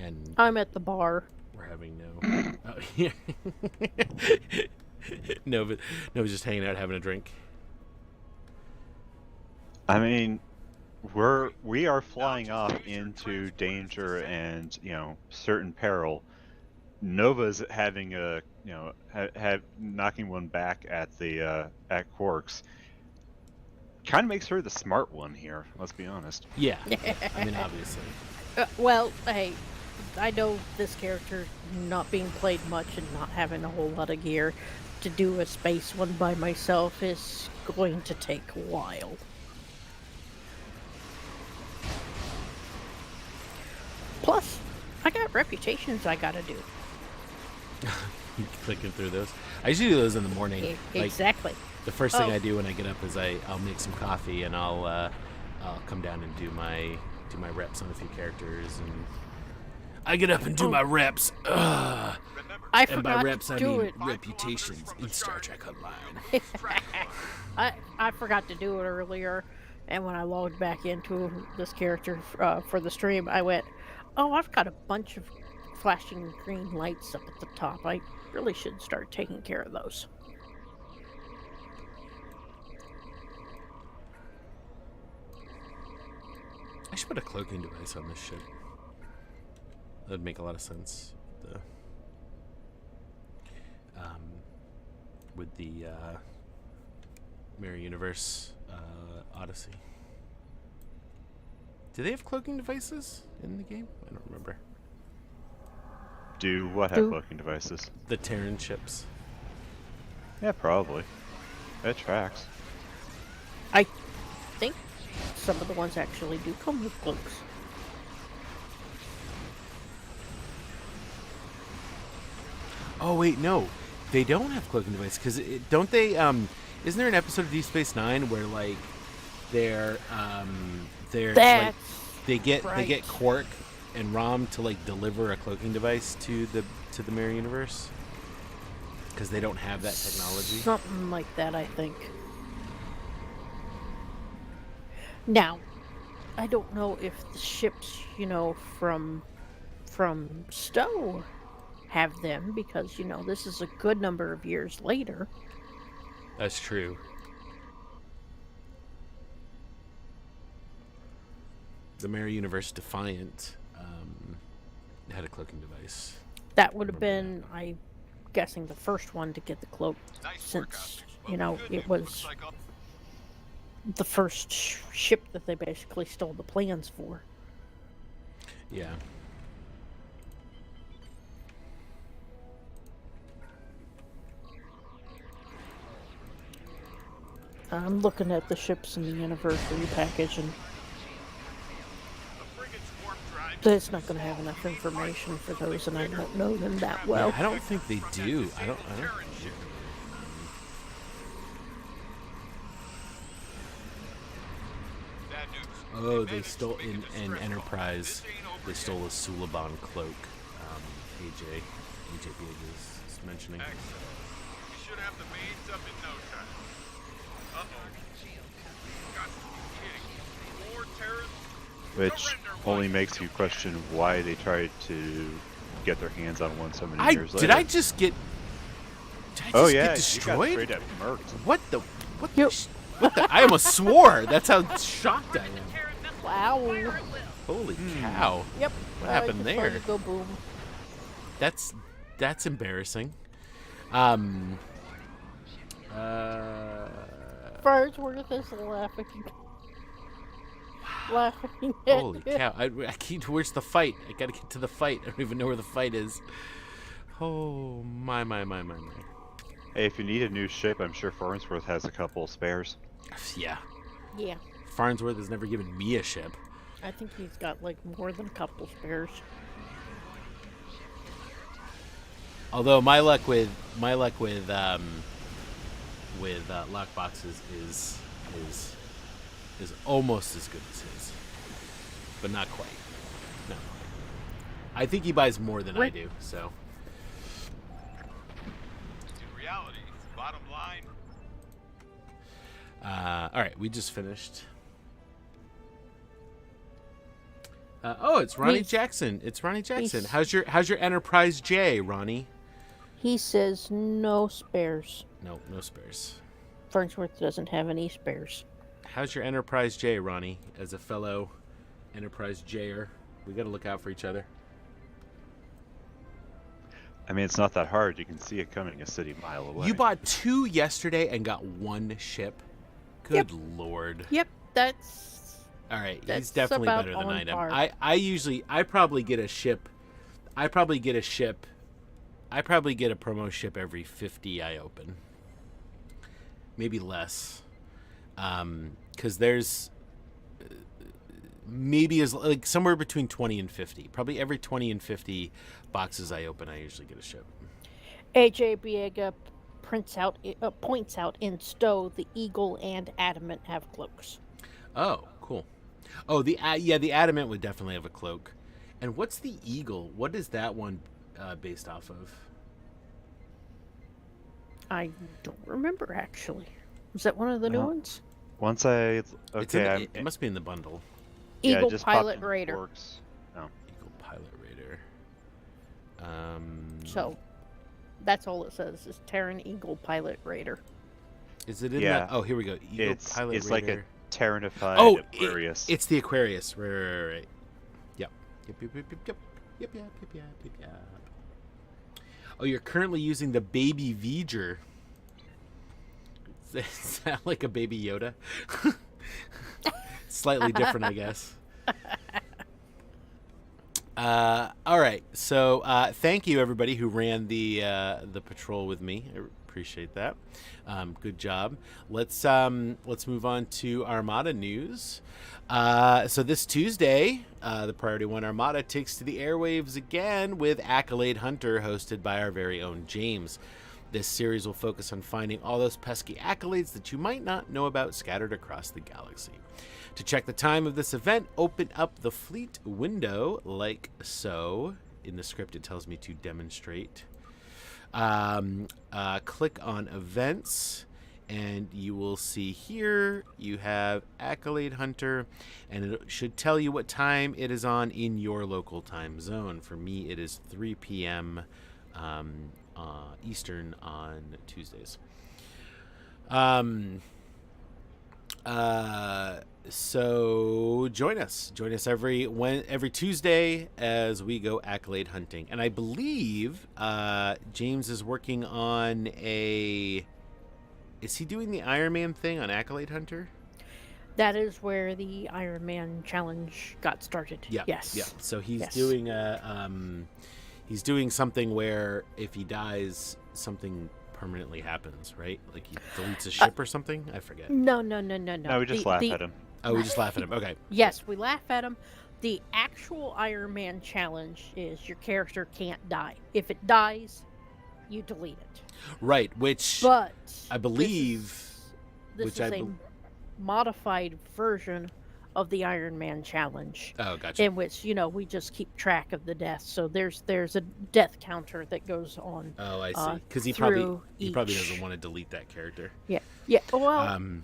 and I'm at the bar. we're having no. Oh, yeah. Nova's just hanging out, having a drink. I mean, we are flying off into danger and certain peril. Nova's having a knocking one back at the at Quarks. Kind of makes her the smart one here. Let's be honest. Yeah. I mean, obviously. Well, hey, I know this character not being played much and not having a whole lot of gear. To do a space one by myself is going to take a while. Plus, I got reputations I gotta do. Clicking through those. I usually do those in the morning. Exactly. The first thing I do when I get up is I'll make some coffee and I'll come down and do my reps on a few characters, and I get up and do my reps. Ugh. I And by forgot reps, to I do mean it. reputations in Star Trek Online. I forgot to do it earlier, and when I logged back into this character for the stream, I went, "Oh, I've got a bunch of flashing green lights up at the top. I really should start taking care of those." I should put a cloaking device on this ship. That'd make a lot of sense. With the Mirror Universe Odyssey. Do they have cloaking devices in the game? I don't remember. Do what have cloaking devices? The Terran ships. Yeah, probably. It tracks. I think some of the ones actually do come with cloaks. Oh wait, no, they don't have cloaking devices because don't they? Isn't there an episode of Deep Space Nine where like they're like, they get Quark and Rom to like deliver a cloaking device to the Mirror Universe because they don't have that technology. Something like that, I think. Now, I don't know if the ships, from Stowe have them because, this is a good number of years later. That's true. The Mirror Universe Defiant had a cloaking device. That would have been, I'm guessing, the first one to get the cloak since, it was the first ship that they basically stole the plans for. Yeah. I'm looking at the ships in the anniversary package, and it's not going to have enough information for those, and I don't know them that well. Yeah, I don't think they do. I don't. Oh, they stole in Enterprise. They stole a Suliban cloak. AJ Big is mentioning. Excellent. You should have the mains up in no time. Got to be kidding. More Terrans. Which only makes you question why they tried to get their hands on one so many years later. Did I just get Oh get yeah, destroyed? you got straight up murked. What the? I almost swore. That's how shocked I am. Wow. Holy cow. Yep. What happened just there? let it go boom. That's embarrassing. Farnsworth is laughing at Holy cow. I keep, where's the fight? I gotta get to the fight. I don't even know where the fight is. Oh, my. Hey, if you need a new ship, I'm sure Farnsworth has a couple spares. Yeah. Yeah. Farnsworth has never given me a ship. I think he's got like more than a couple spares. Although my luck with lockboxes is almost as good as his, but not quite. No, I think he buys more than I do. So. In reality, bottom line. All right, we just finished. It's Ronnie He's- Jackson. It's Ronnie Jackson. he's- How's your Enterprise J, Ronnie? He says no spares. No spares. Farnsworth doesn't have any spares. How's your Enterprise J, Ronnie? As a fellow Enterprise J-er, we got to look out for each other. I mean, it's not that hard. You can see it coming a city mile away. You bought 2 yesterday and got 1 ship. Good Lord. Yep, that's All right, he's That's definitely about better than on I am. par. I probably get a ship. I probably get a promo ship every 50 I open. Maybe less. Because there's maybe is like somewhere between 20 and 50. Probably every 20 and 50 boxes I open, I usually get a ship. AJ Biega points out in Stowe the Eagle and Adamant have cloaks. Oh, cool. Oh, the Adamant would definitely have a cloak. And what's the Eagle? What is that one based off of? I don't remember actually. Was that one of the new Uh, ones? Once I It's in the- okay, it must be in the bundle. yeah, Eagle just popped Pilot into Raider. Quark's. Oh. Eagle Pilot Raider. So that's all it says is Terran Eagle Pilot Raider. Is it in Yeah. that? Oh, here we go. Eagle It's Pilot like Raider. a Terranified Oh, Aquarius. it's the Aquarius. Right. Yep. Yep. Oh, you're currently using the Baby V'ger. Is that like a Baby Yoda? Slightly different, I guess. All right. So thank you, everybody who ran the patrol with me. I appreciate that. Good job. Let's move on to Armada news. So this Tuesday, the Priority One Armada takes to the airwaves again with Accolade Hunter, hosted by our very own James. This series will focus on finding all those pesky accolades that you might not know about scattered across the galaxy. To check the time of this event, open up the fleet window like so. In the script, it tells me to demonstrate. Click on events, and you will see here you have Accolade Hunter, and it should tell you what time it is on in your local time zone. For me, it is 3 p.m. Eastern on Tuesdays. So join us every Tuesday as we go Accolade hunting. And I believe James is working on is he doing the Iron Man thing on Accolade Hunter? That is where the Iron Man challenge got started. Yeah. Yes. Yeah. So he's Yes. doing he's doing something where if he dies, something permanently happens, right? Like he deletes a ship or something? I forget. No. No, we just laugh at him. Oh, we just laugh at him. Okay. Yes, we laugh at him. The actual Iron Man challenge is your character can't die. If it dies, you delete it. Right, which But I believe this which is I a bel- modified version of the Iron Man challenge, Oh, gotcha. in which we just keep track of the deaths. So there's a death counter that goes on. Oh, I see. Because he through probably each- doesn't want to delete that character. Yeah. Well, Um,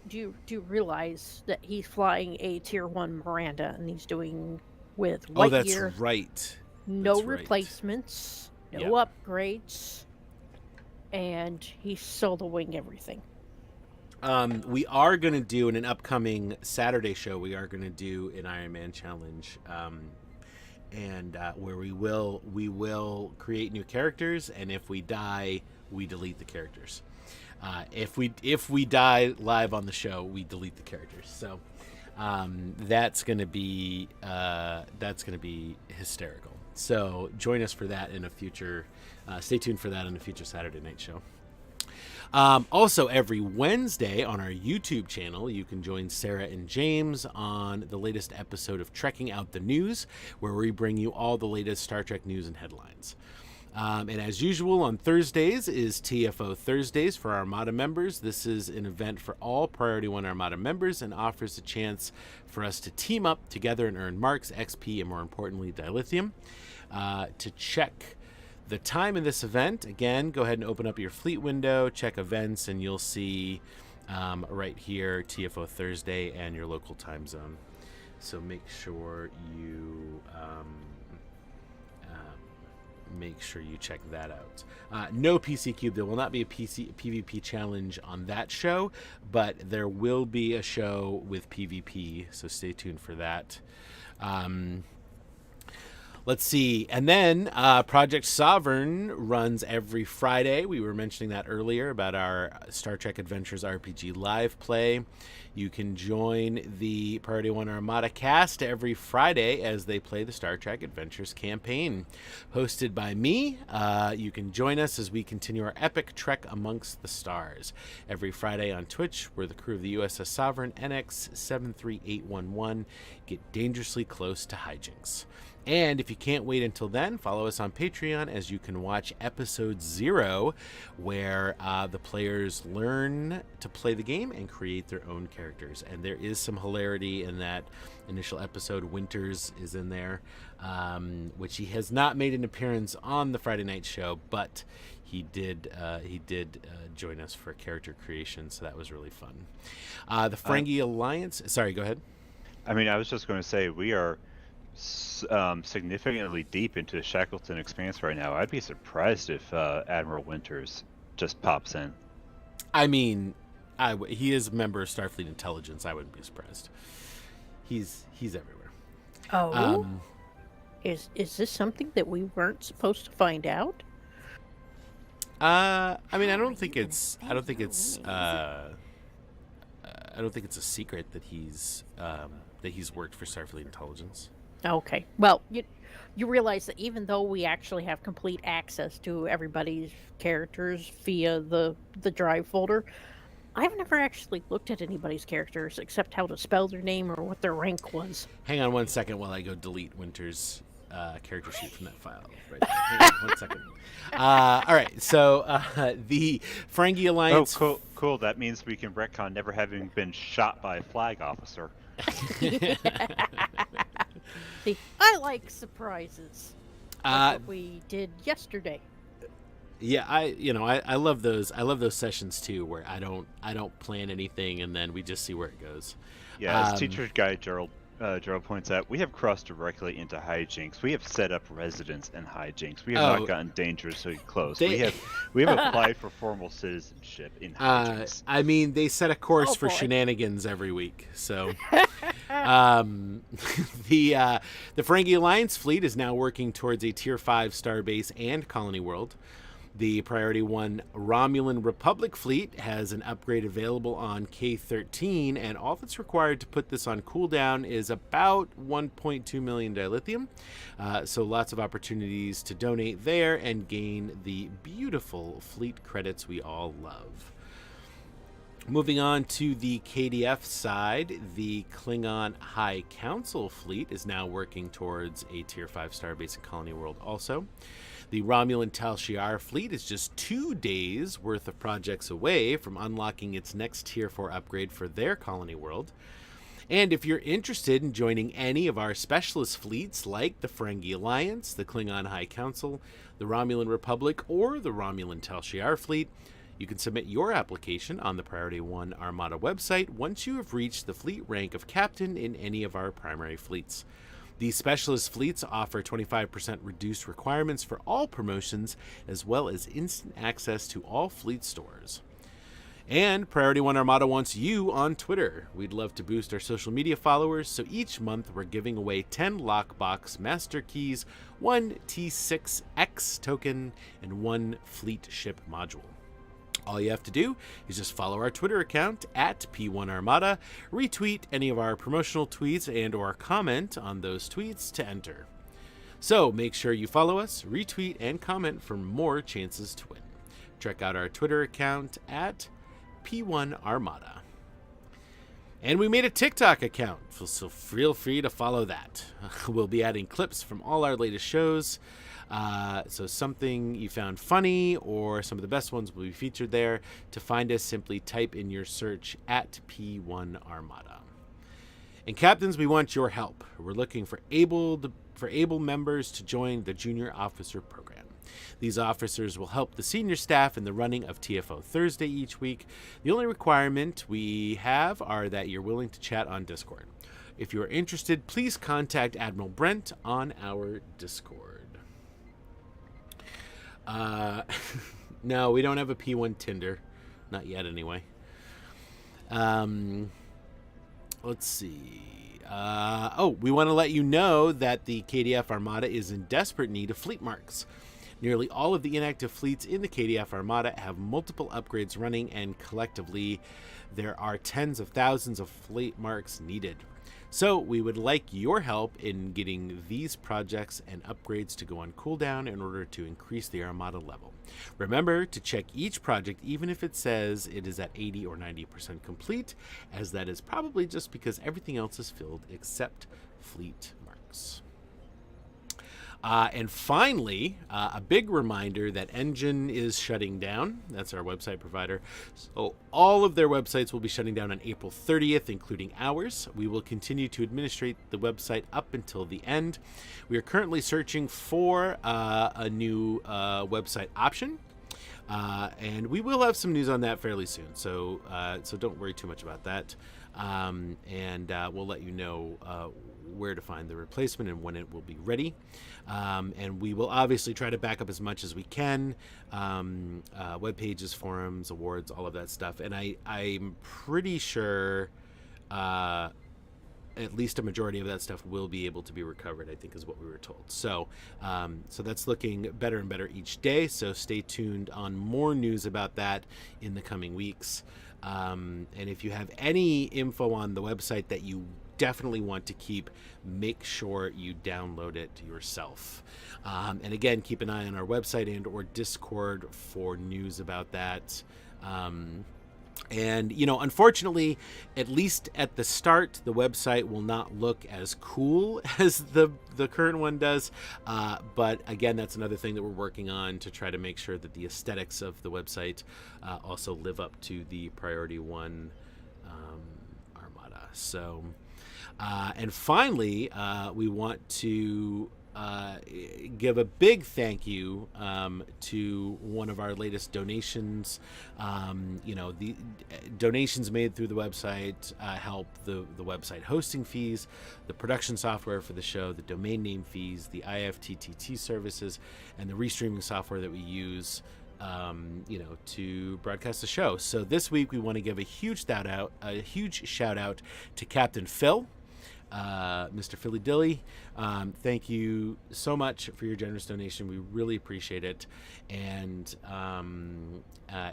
do you realize that he's flying a Tier 1 Miranda, and he's doing with oh, that's Lightyear, right. no that's right. replacements, no Yeah. upgrades, and he's soloing everything. We are going to do in an upcoming Saturday show. We are going to do an Iron Man challenge, and where we will create new characters, and if we die, we delete the characters. If we die live on the show, we delete the characters. So that's going to be hysterical. So join us for that in a future. Stay tuned for that in a future Saturday night show. Also, every Wednesday on our YouTube channel, you can join Sarah and James on the latest episode of Trekking Out the News, where we bring you all the latest Star Trek news and headlines. And as usual, on Thursdays is TFO Thursdays for Armada members. This is an event for all Priority One Armada members and offers a chance for us to team up together and earn marks, XP, and more importantly, dilithium. To check the time of this event, again, go ahead and open up your fleet window, check events, and you'll see right here TFO Thursday and your local time zone. So make sure you check that out. No PC Cube. There will not be a PvP challenge on that show, but there will be a show with PvP, so stay tuned for that. Let's see. And then Project Sovereign runs every Friday. We were mentioning that earlier about our Star Trek Adventures RPG live play. You can join the Priority One Armada cast every Friday as they play the Star Trek Adventures campaign. Hosted by me, you can join us as we continue our epic trek amongst the stars. Every Friday on Twitch, we're the crew of the USS Sovereign NX 73811. Get dangerously close to hijinks. And if you can't wait until then, follow us on Patreon as you can watch episode 0, where the players learn to play the game and create their own characters. And there is some hilarity in that initial episode. Winters is in there, which he has not made an appearance on the Friday night show, but he did join us for character creation, so that was really fun. The Ferengi Alliance. Sorry, go ahead. I mean, I was just going to say we are significantly deep into Shackleton Expanse right now. I'd be surprised if Admiral Winters just pops in. I mean, he is a member of Starfleet Intelligence. I wouldn't be surprised. He's everywhere. Oh, is this something that we weren't supposed to find out? I mean, I don't think it's a secret that he's worked for Starfleet Intelligence. Okay. Well, you realize that even though we actually have complete access to everybody's characters via the drive folder, I've never actually looked at anybody's characters except how to spell their name or what their rank was. Hang on 1 second while I go delete Winter's character sheet from that file. Right there. Hang on 1 second. All right. So the Ferengi Alliance. Oh, cool. That means we can retcon never having been shot by a flag officer. See, I like surprises. That's what we did yesterday. Yeah, I love those. I love those sessions too, where I don't plan anything and then we just see where it goes. Yeah, as Teacher's Guide Gerald points out, we have crossed directly into hijinks. We have set up residence in hijinks. We have not gotten dangerously close. We have applied for formal citizenship in hijinks. I mean, they set a course for shenanigans every week. So, the Ferengi Alliance fleet is now working towards a Tier 5 starbase and colony world. The Priority One Romulan Republic fleet has an upgrade available on K-13, and all that's required to put this on cooldown is about 1.2 million dilithium. So lots of opportunities to donate there and gain the beautiful fleet credits we all love. Moving on to the KDF side, the Klingon High Council fleet is now working towards a Tier 5 starbase and colony world also. The Romulan Tal Shiar fleet is just 2 days worth of projects away from unlocking its next Tier 4 upgrade for their colony world. And if you're interested in joining any of our specialist fleets like the Ferengi Alliance, the Klingon High Council, the Romulan Republic, or the Romulan Tal Shiar fleet, you can submit your application on the Priority One Armada website once you have reached the fleet rank of captain in any of our primary fleets. These specialist fleets offer 25% reduced requirements for all promotions, as well as instant access to all fleet stores. And Priority One Armada wants you on Twitter. We'd love to boost our social media followers, so each month we're giving away 10 Lockbox Master Keys, 1 T6X token, and 1 Fleet Ship module. All you have to do is just follow our Twitter account at P1 Armada, retweet any of our promotional tweets, and or comment on those tweets to enter. So make sure you follow us, retweet, and comment for more chances to win. Check out our Twitter account at P1 Armada. And we made a TikTok account, so feel free to follow that. We'll be adding clips from all our latest shows. So something you found funny or some of the best ones will be featured there. To find us, simply type in your search at P1 Armada. And captains, we want your help. We're looking for able members to join the Junior Officer Program. These officers will help the senior staff in the running of TFO Thursday each week. The only requirement we have are that you're willing to chat on Discord. If you are interested, please contact Admiral Brent on our Discord. No, we don't have a P1 Tinder. Not yet, anyway. Let's see. We want to let you know that the KDF Armada is in desperate need of fleet marks. Nearly all of the inactive fleets in the KDF Armada have multiple upgrades running, and collectively, there are tens of thousands of fleet marks needed. So we would like your help in getting these projects and upgrades to go on cooldown in order to increase the Armada level. Remember to check each project even if it says it is at 80 or 90% complete, as that is probably just because everything else is filled except fleet marks. And finally, a big reminder that Engine is shutting down. That's our website provider. So all of their websites will be shutting down on April 30th, including ours. We will continue to administrate the website up until the end. We are currently searching for a new website option. And we will have some news on that fairly soon. So don't worry too much about that. We'll let you know where to find the replacement and when it will be ready. And we will obviously try to back up as much as we can. Web pages, forums, awards, all of that stuff. And I'm pretty sure at least a majority of that stuff will be able to be recovered, I think is what we were told. So that's looking better and better each day. So stay tuned on more news about that in the coming weeks. And if you have any info on the website that you definitely want to keep, make sure you download it yourself. And again, keep an eye on our website and or Discord for news about that. And, unfortunately, at least at the start, the website will not look as cool as the current one does. But again, that's another thing that we're working on to try to make sure that the aesthetics of the website also live up to the Priority One Armada. So, and finally, we want to give a big thank you to one of our latest donations. The donations made through the website help the website hosting fees, the production software for the show, the domain name fees, the IFTTT services, and the restreaming software that we use to broadcast the show. So this week we want to give a huge shout out to Captain Phil. Mr. Philly Dilly, thank you so much for your generous donation. We really appreciate it. And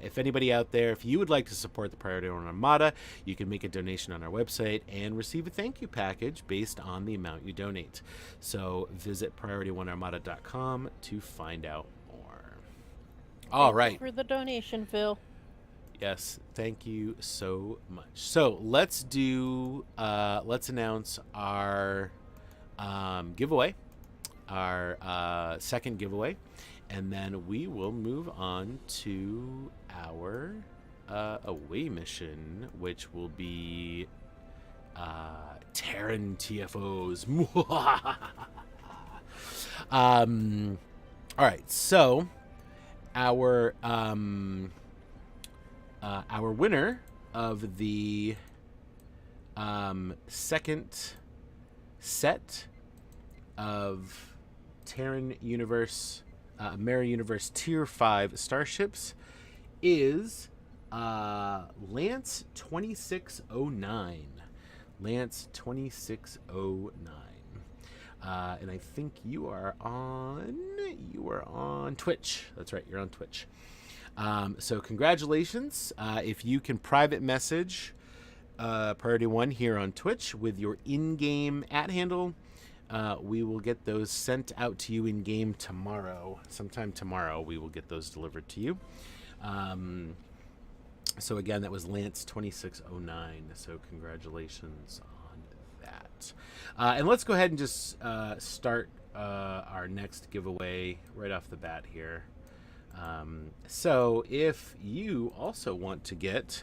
if anybody out there, if you would like to support the Priority One Armada, you can make a donation on our website and receive a thank you package based on the amount you donate. So visit PriorityOneArmada.com to find out more. All right. Thank you for the donation, Phil. Yes, thank you so much. So let's announce our giveaway, our second giveaway, and then we will move on to our away mission, which will be Terran TFOs. All right, so our winner of the second set of Terran Universe, Mera Universe Tier 5 starships is Lance 2609. Lance 2609. And I think you are on Twitch. That's right, you're on Twitch. So congratulations. If you can private message Priority One here on Twitch with your in-game @handle, we will get those sent out to you in-game tomorrow. Sometime tomorrow we will get those delivered to you. So again, that was Lance 2609. So congratulations on that. And let's go ahead and just start our next giveaway right off the bat here. So if you also want to get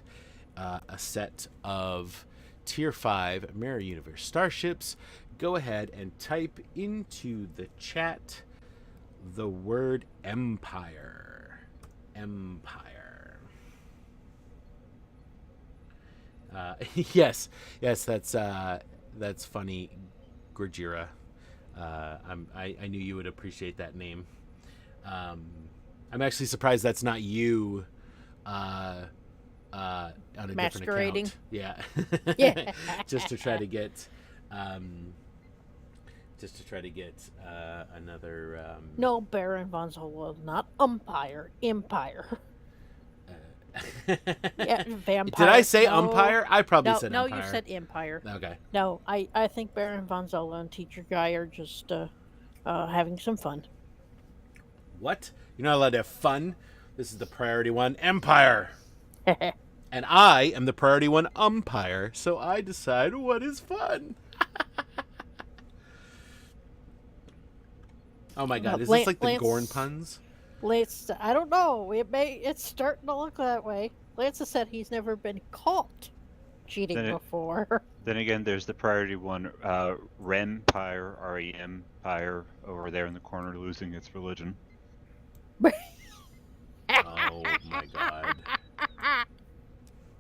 a set of Tier 5 Mera Universe starships, go ahead and type into the chat the word Empire. Empire. Yes, that's That's funny, Gurjira. I knew you would appreciate that name. I'm actually surprised that's not you on a different Masquerading. account. Yeah. Yeah. Just to try to get another. No, Baron von Zolo, not umpire, empire. Yeah, vampire. Did I say no, umpire? I probably no, said no, umpire. you said empire. Okay. No, I think Baron von Zolo and Teacher Guy are just having some fun. What? You're not allowed to have fun. This is the Priority One Empire. And I am the Priority One umpire, so I decide what is fun. Oh my god, is this like the Gorn puns? Lance, I don't know. It's starting to look that way. Lance has said he's never been caught cheating before. Then again, there's the Priority One Rempire, R-E-M-Pire, over there in the corner losing its religion. Oh my god.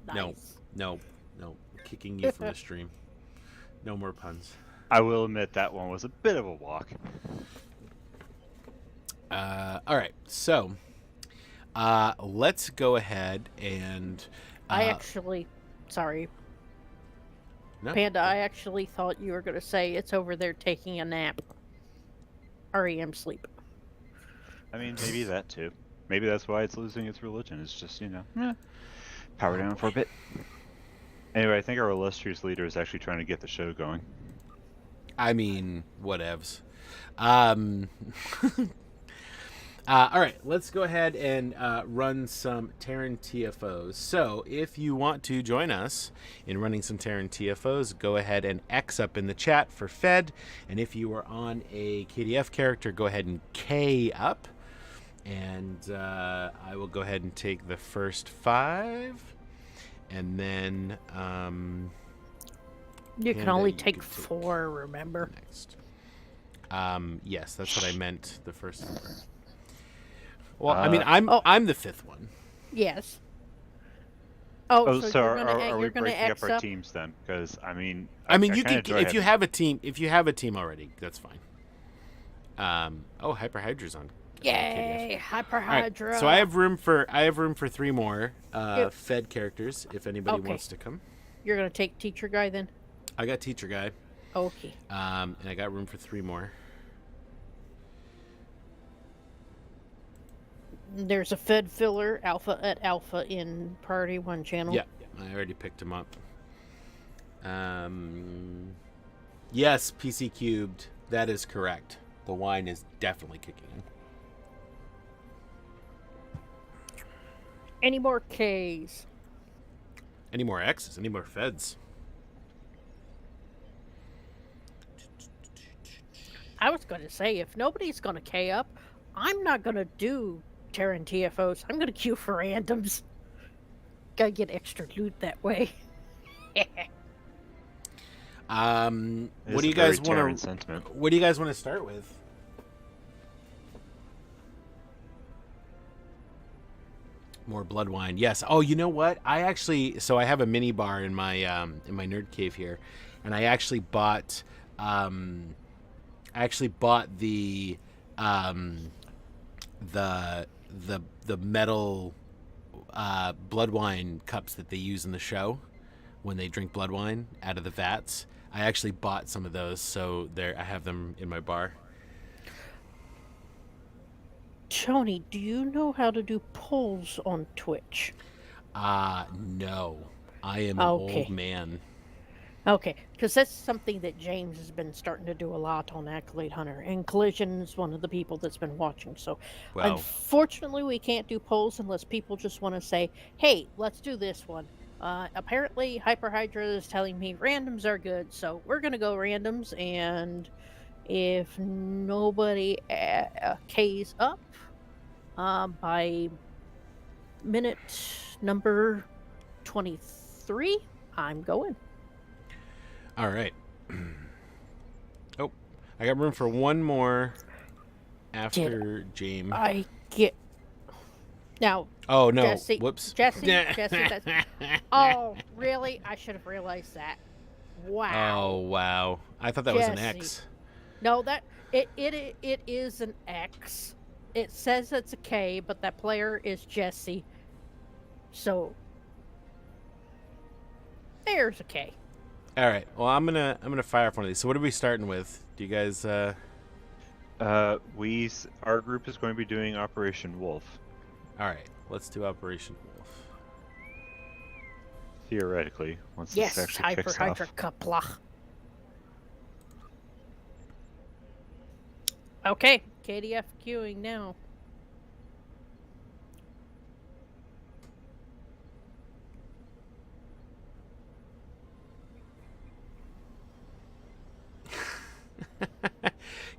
Nice. No. Kicking you from the stream. No more puns. I will admit that one was a bit of a walk. All right, so let's go ahead and. Sorry, No? Panda, I actually thought you were going to say it's over there taking a nap. REM sleep. I mean, maybe that too. Maybe that's why it's losing its religion. It's just, power down for a bit. Anyway, I think our illustrious leader is actually trying to get the show going. I mean, whatevs. All right, let's go ahead and run some Terran TFOs. So if you want to join us in running some Terran TFOs, go ahead and X up in the chat for Fed. And if you are on a KDF character, go ahead and K up. And I will go ahead and take the first 5. And then... you can only take 4, remember? Next. Yes, that's what I meant, the first 4. Well, I mean, I'm the 5th one. Yes. So are we you're gonna breaking up X our teams then? Because you can if you have a team. If you have a team already, that's fine. Hyperhydra's on. Yay, Hyperhydra. Right, so I have room for 3 more Fed characters if anybody wants to come. You're gonna take Teacher Guy then? I got Teacher Guy. Okay. And I got room for 3 more. There's a Fed filler Alpha in Priority One channel. Yeah, I already picked him up. Yes, PC Cubed. That is correct. The wine is definitely kicking in. Any more Ks? Any more X's? Any more Feds? I was going to say, if nobody's going to K up, I'm not going to do Terran TFOs. I'm going to queue for randoms. Gotta get extra loot that way. What do you guys want to? What do you guys want to start with? More blood wine. Yes. Oh, you know what? I have a mini bar in my nerd cave here, and I actually bought the metal blood wine cups that they use in the show when they drink blood wine out of the vats. I actually bought some of those, so I have them in my bar. Tony, do you know how to do polls on Twitch? No. I am an old man. Okay, because that's something that James has been starting to do a lot on Accolade Hunter, and Collision is one of the people that's been watching. So, unfortunately, we can't do polls unless people just want to say, hey, let's do this one. Apparently, Hyperhydra is telling me randoms are good, so we're going to go randoms, and if nobody Ks up by minute number 23, I'm going. All right. Oh, I got room for 1 more after James. I get... Now, oh, no. Jesse, Whoops. Jesse, that's... Oh, really? I should have realized that. Wow. Oh, wow. I thought that was an Jesse. X. No, that it is an X. It says it's a K, but that player is Jesse. So there's a K. All right. Well, I'm gonna fire up one of these. So what are we starting with? Do you guys? Our group is going to be doing Operation Wolf. All right. Let's do Operation Wolf. Theoretically, once Yes, this actually kicks off. Hyperhydra. Okay, KDF queuing now.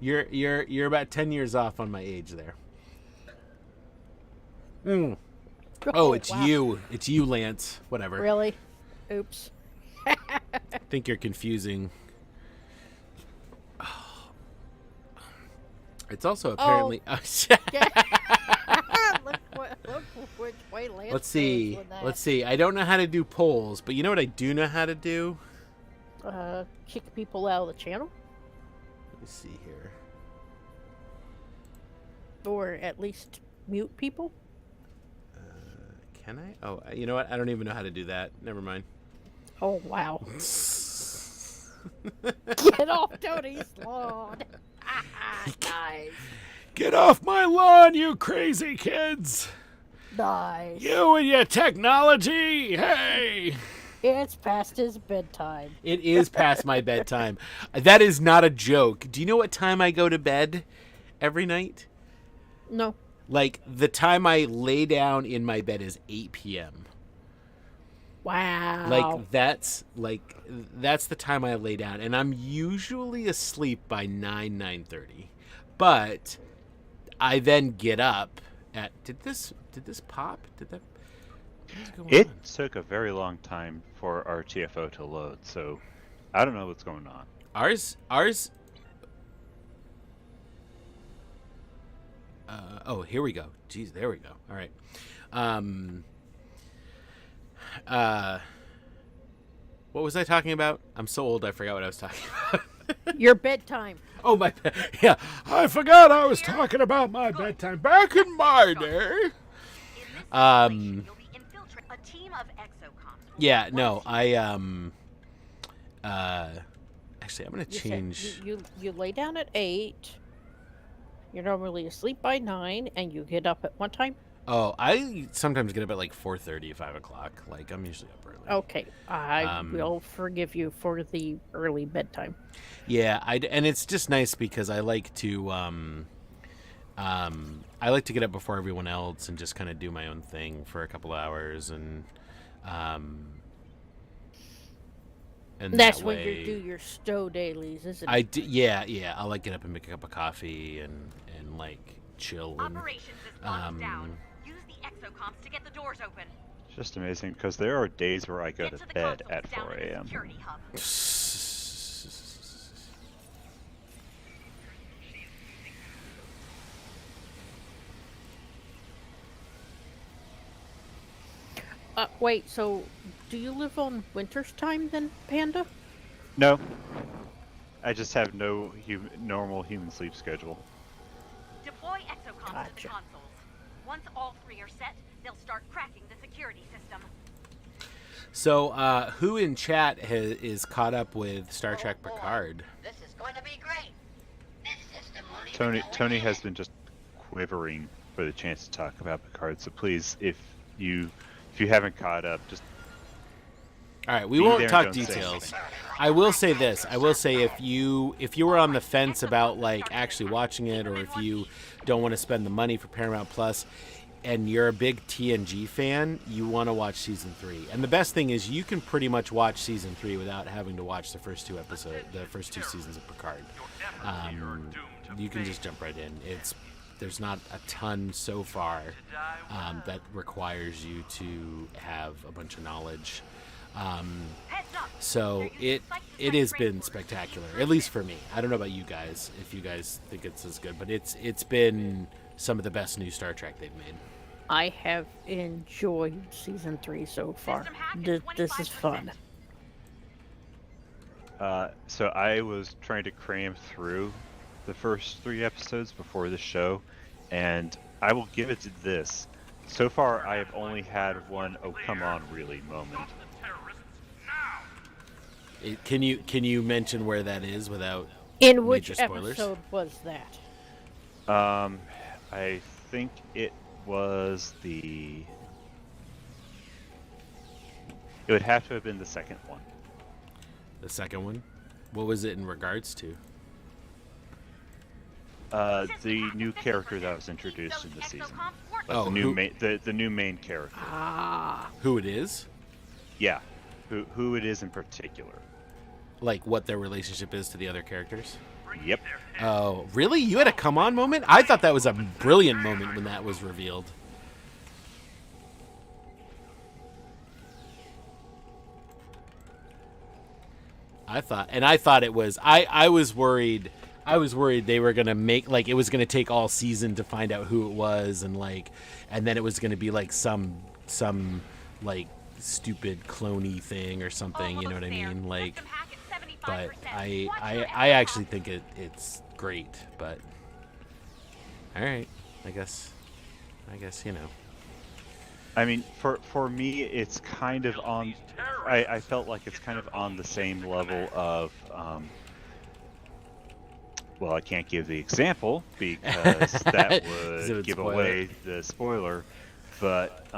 You're about 10 years off on my age there. Mm. Oh, it's wow. you. It's you, Lance. Whatever. Really? Oops. I think you're confusing. It's also apparently. Look which way Lance Let's see. goes with that. Let's see. I don't know how to do polls, but you know what I do know how to do? Kick people out of the channel, Let me see here. or at least mute people. Can I? Oh, you know what? I don't even know how to do that. Never mind. Oh wow! Get off Tony's lawn. Nice. Get off my lawn, you crazy kids! Nice. You and your technology! Hey! It's past his bedtime. It is past my bedtime. That is not a joke. Do you know what time I go to bed every night? No. Like, the time I lay down in my bed is 8 p.m. Wow. That's the time I lay down, and I'm usually asleep by 9:30. But I then get up at did this pop? Did that what's going It on? took a very long time for our TFO to load, so I don't know what's going on. Ours oh, here we go. Jeez, there we go. All right. What was I talking about? I'm so old I forgot what I was talking about. Your bedtime. Oh, my yeah. I forgot I was talking about my bedtime. Back in my day. You'll be infiltrating a team of exocoms. Yeah, no, actually, I'm going to You change. said you lay down at 8. You're normally asleep by 9, and you get up at what time? Oh, I sometimes get up at like 4:30, 5 o'clock. Like, I'm usually up early. Okay, I will forgive you for the early bedtime. Yeah, and it's just nice because I like to get up before everyone else and just kind of do my own thing for a couple hours, and That's that when way, you do your stow dailies, isn't it? I do, yeah. I'll like get up and make a cup of coffee and like chill. And, Operations is locked down. Use the exocoms to get the doors open. It's just amazing because there are days where I go Get to the bed consoles at down 4 in the a.m. security hub. Wait, so do you live on winter's time then, Panda? No, I just have no normal human sleep schedule. Deploy exocoms to Gotcha. the consoles. Once all 3 are set, they'll start cracking the security system. So, who in chat is caught up with Star Trek Picard? This is going to be great. This system won't even Tony has been just quivering for the chance to talk about Picard. So please, if you haven't caught up, just All right, we Be won't there, talk don't say details. anything. I will say this. I will say if you were on the fence about like actually watching it, or if you don't want to spend the money for Paramount Plus, and you're a big TNG fan, you want to watch season 3. And the best thing is you can pretty much watch season 3 without having to watch the first 2 seasons of Picard. You can just jump right in. There's not a ton so far that requires you to have a bunch of knowledge. So it has been spectacular, at least for me. I don't know about you guys, if you guys think it's as good, but it's been some of the best new Star Trek they've made. I have enjoyed season 3 so far. This is fun. So I was trying to cram through the first 3 episodes before the show, and I will give it to this. So far, I have only had one "oh come on" really moment. Can you mention where that is without In which major spoilers? episode was that? I think it was the. It would have to have been the second one. The second one? What was it in regards to? The new character that was introduced in the season. Like Oh, the new main character. Who it is? Yeah, who it is in particular. Like what their relationship is to the other characters? Yep. Oh, really? You had a come on moment? I thought that was a brilliant moment when that was revealed. I thought it was. I was worried. I was worried they were gonna make like it was gonna take all season to find out who it was, and then it was gonna be like some like stupid cloney thing or something. You know what I mean? Like, but I actually think it's great. But all right, I guess you know. I mean, for me, it's kind of on. I felt like it's kind of on the same level of. Well, I can't give the example because that would give away the spoiler, but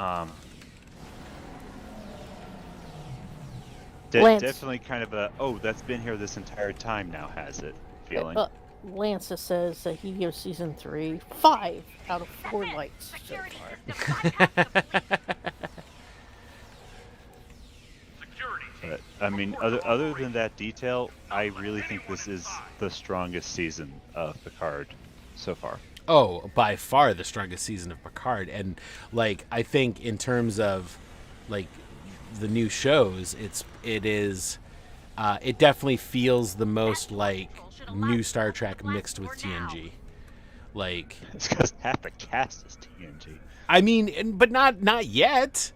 definitely kind of a that's been here this entire time now, has it? Feeling. Lance says that he gives season 3 5 out of 4 lights so far. But, I mean, other than that detail, I really think this is the strongest season of Picard so far. Oh, by far the strongest season of Picard, and like I think in terms of like the new shows, it definitely feels the most like new Star Trek mixed with TNG. Like it's because half the cast is TNG. I mean, but not yet.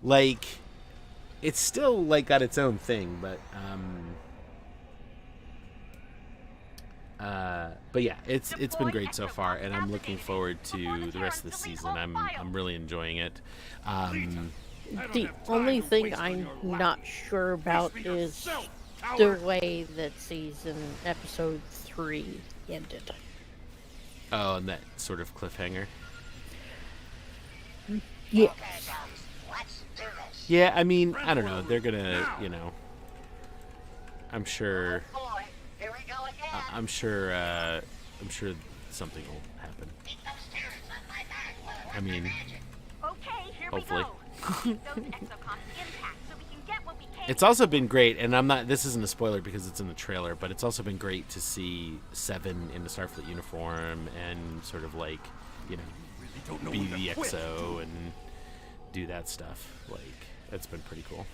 Like it's still like got its own thing, but yeah, it's been great so far, and I'm looking forward to the rest of the season. I'm really enjoying it. The only thing I'm not sure about is the way that episode 3 ended. Oh, and that sort of cliffhanger. Yeah. Yeah, I mean, I don't know. They're gonna, I'm sure. I'm sure something will happen. I mean, hopefully. It's also been great, and this isn't a spoiler because it's in the trailer, but it's also been great to see Seven in the Starfleet uniform and sort of like, be the XO and do that stuff. Like, it's been pretty cool.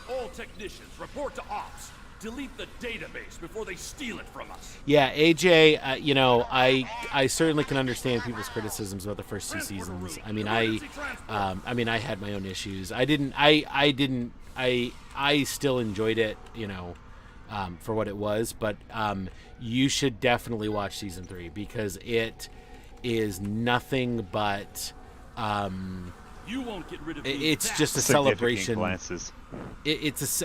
All technicians, report to ops. Delete the database before they steal it from us. Yeah, AJ, I certainly can understand people's criticisms about the first 2 seasons. I mean, I had my own issues. I still enjoyed it, for what it was. But you should definitely watch season 3 because it is nothing but. You won't get rid of it's just a celebration. Glances. It's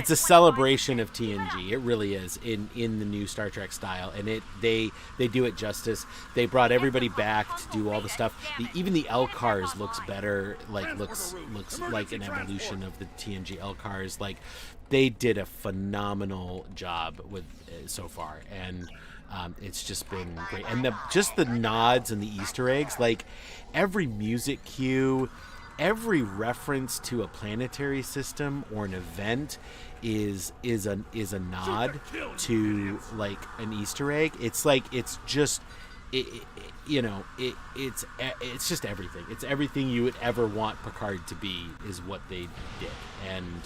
a celebration of TNG. It really is in the new Star Trek style, and they do it justice. They brought everybody back to do all the stuff. Even the LCARS looks better. Like looks like an evolution of the TNG LCARS. Like they did a phenomenal job with so far, and it's just been great. And the nods and the Easter eggs, like every music cue, every reference to a planetary system or an event is a nod to like an Easter egg. It's like it's just it's just everything. It's everything you would ever want Picard to be is what they did, and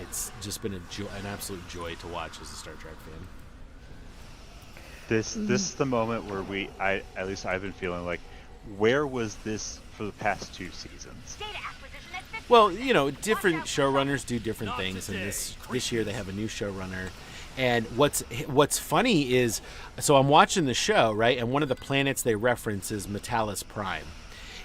it's just been an absolute joy to watch as a Star Trek fan. This is the moment where at least I've been feeling like, where was this for the past 2 seasons? Data acquisition at Well, different showrunners do different things, and this year they have a new showrunner. And what's funny is, so I'm watching the show, right? And one of the planets they reference is Metalis Prime,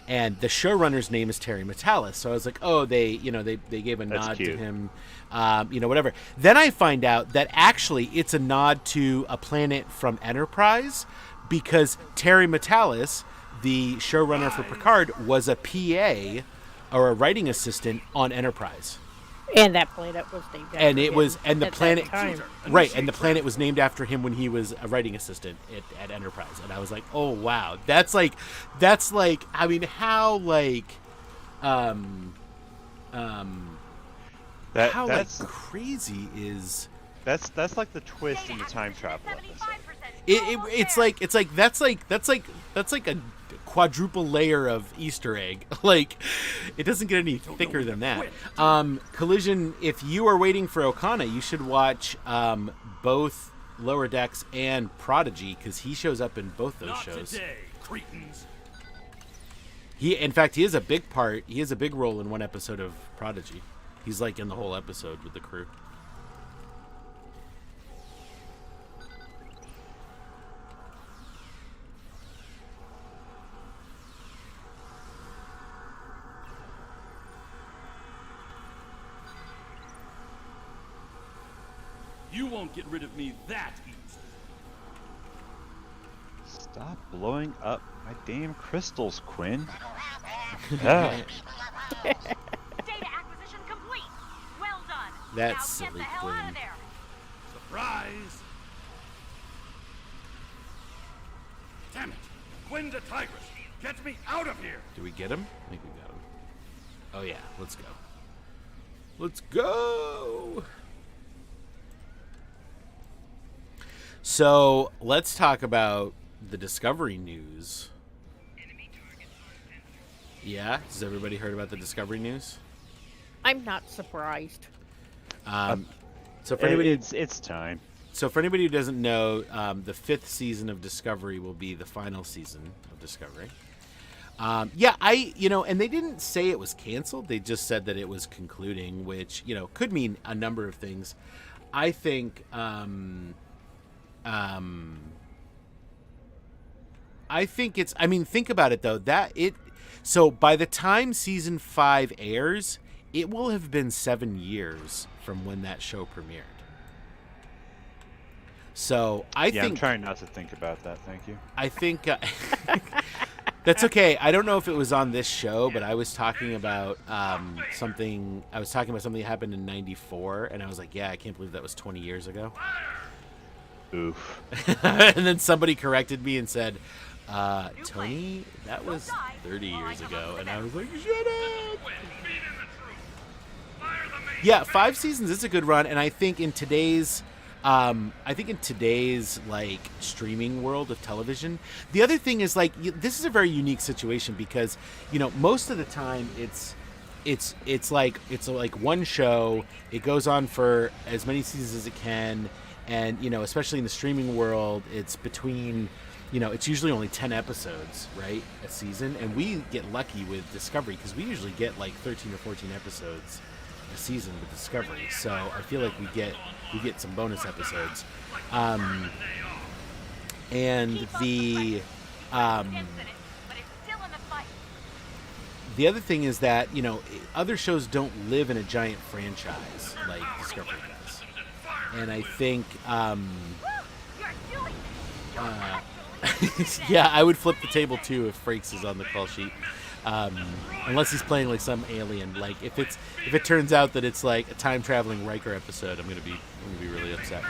and the showrunner's name is Terry Metalis. So I was like, oh, they gave a nod to him, whatever. Then I find out that actually it's a nod to a planet from Enterprise, because Terry Metalis, the showrunner for Picard, was a PA or a writing assistant on Enterprise. And that planet was named after And it him was, and the at that planet, time. right? And the planet was named after him when he was a writing assistant at Enterprise. And I was like, oh wow, that's like, I mean, how that's crazy is. That's like the twist in the time travel episode. It's like that's like a quadruple layer of Easter egg. Like, it doesn't get any thicker than that. Collision, if you are waiting for Okana, you should watch both Lower Decks and Prodigy, because he shows up in both those shows. Today, cretins. He has a big part. He has a big role in one episode of Prodigy. He's like in the whole episode with the crew. You won't get rid of me that easy. Stop blowing up my damn crystals, Quinn. Yeah. Data acquisition complete. Well done. That's now get silly, the hell Quinn. out of there. Surprise! Damn it! Quinn the Tigress! Get me out of here! Do we get him? I think we got him. Oh yeah, let's go. Let's go! So let's talk about the Discovery news. Yeah, has everybody heard about the Discovery news? I'm not surprised. So for anybody, it's time. So for anybody who doesn't know, the 5th season of Discovery will be the final season of Discovery. And they didn't say it was canceled. They just said that it was concluding, which, could mean a number of things. I think, think about it though, so by the time season 5 airs, it will have been 7 years from when that show premiered. So I think I'm trying not to think about that. Thank you. I think that's okay. I don't know if it was on this show, but I was talking about something. I was talking about something that happened in '94, and I was like, "Yeah, I can't believe that was 20 years ago." Oof. And then somebody corrected me and said, "Tony, that was 30 years ago," and I was like, "Shut up." Yeah, 5 seasons is a good run, and I think in today's like streaming world of television, the other thing is like this is a very unique situation because most of the time it's like one show, it goes on for as many seasons as it can, and especially in the streaming world, it's between it's usually only 10 episodes, right, a season, and we get lucky with Discovery because we usually get like 13 or 14 episodes a season with Discovery, so I feel like we get some bonus episodes, and the other thing is that other shows don't live in a giant franchise like Discovery does, and I think yeah, I would flip the table too if Frakes is on the call sheet. Unless he's playing like some alien. Like if it turns out that it's like a time traveling Riker episode, I'm gonna be really upset.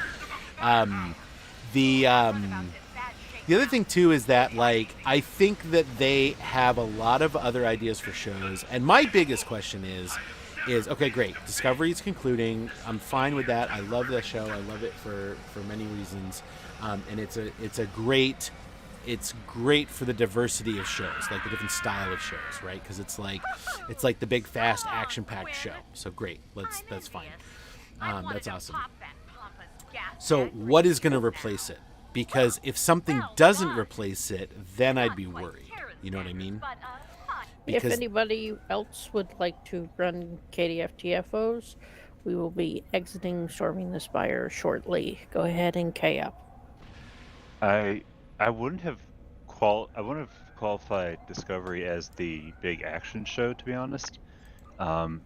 The other thing too is that like I think that they have a lot of other ideas for shows, and my biggest question is okay, great, Discovery is concluding. I'm fine with that. I love the show. I love it for many reasons, and it's great for the diversity of shows, like the different style of shows, right? Because it's like the big, fast, action-packed show. So great, that's fine. That's awesome. So what is going to replace it? Because if something doesn't replace it, then I'd be worried. You know what I mean? If anybody else would like to run KDF-TFOs, we will be exiting Storming the Spire shortly. Go ahead and K up. I wouldn't have qualified Discovery as the big action show, to be honest. I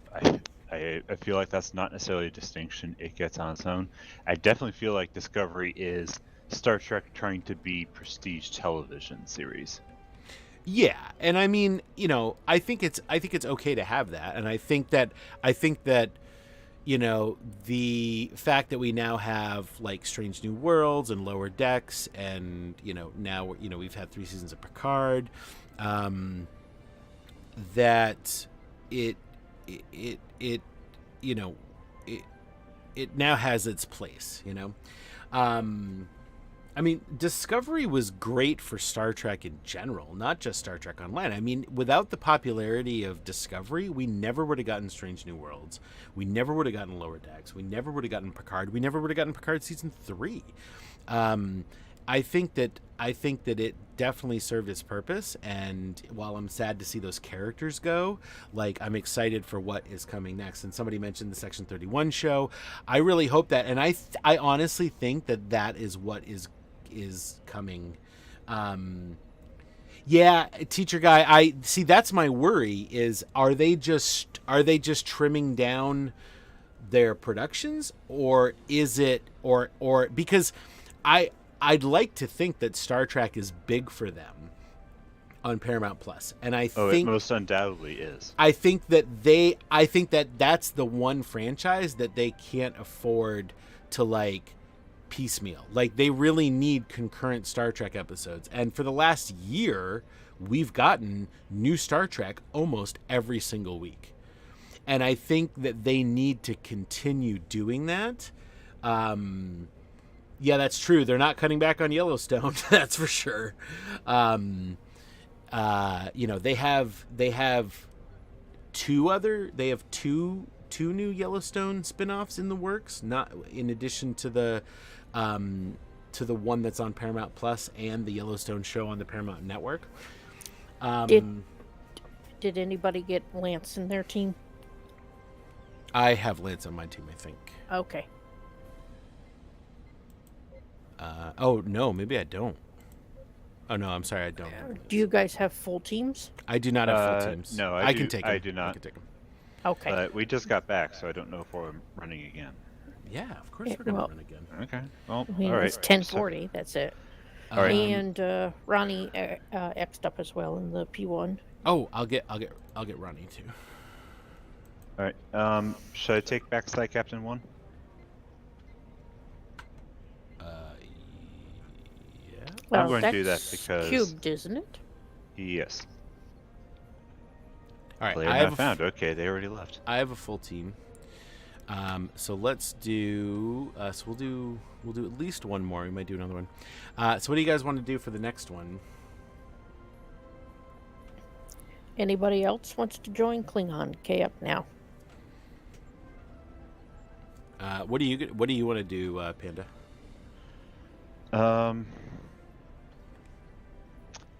feel like that's not necessarily a distinction it gets on its own. I definitely feel like Discovery is Star Trek trying to be prestige television series. Yeah, and I mean, you know, I think it's okay to have that, and I think that you know, the fact that we now have like Strange New Worlds and Lower Decks, and you know, now we've had 3 seasons of Picard, that it you know, it now has its place, you know. I mean, Discovery was great for Star Trek in general, not just Star Trek Online. I mean, without the popularity of Discovery, we never would have gotten Strange New Worlds. We never would have gotten Lower Decks. We never would have gotten Picard. We never would have gotten Picard season 3. I think that it definitely served its purpose, and while I'm sad to see those characters go, like, I'm excited for what is coming next. And somebody mentioned the Section 31 show. I really hope that, and I honestly think that is what is coming. Yeah, teacher guy, I see, that's my worry, is are they just trimming down their productions, or is it or because I'd like to think that Star Trek is big for them on Paramount Plus, and I think it most undoubtedly is. I think that that's the one franchise that they can't afford to like piecemeal. Like, they really need concurrent Star Trek episodes, and for the last year we've gotten new Star Trek almost every single week, and I think that they need to continue doing that. Yeah, that's true. They're not cutting back on Yellowstone. That's for sure. You know, they have two new Yellowstone spin-offs in the works, not in addition to the one that's on Paramount Plus and the Yellowstone show on the Paramount Network. Did anybody get Lance in their team? I have Lance on my team, I think. Okay. Oh no, maybe I don't. Oh no, I'm sorry, I don't. Do you guys have full teams? I do not have full teams. No, I can take them. I do not. I can take them. Okay. But we just got back, so I don't know if we're running again. Yeah, of course we're gonna run again. Okay. Well, I mean, all right. it's 10:40. That's it. All right. And Ronnie X'd up as well in the P1. Oh, I'll get Ronnie too. All right. Should I take backside Captain 1? Yeah. Well, I'm going to do that that's because cubed, isn't it? yes. All right. Player not found. Okay, they already left. I have a full team. So let's do. So we'll do at least one more. We might do another one. So what do you guys want to do for the next one? Anybody else wants to join Klingon? K up now. What do you want to do, Panda? I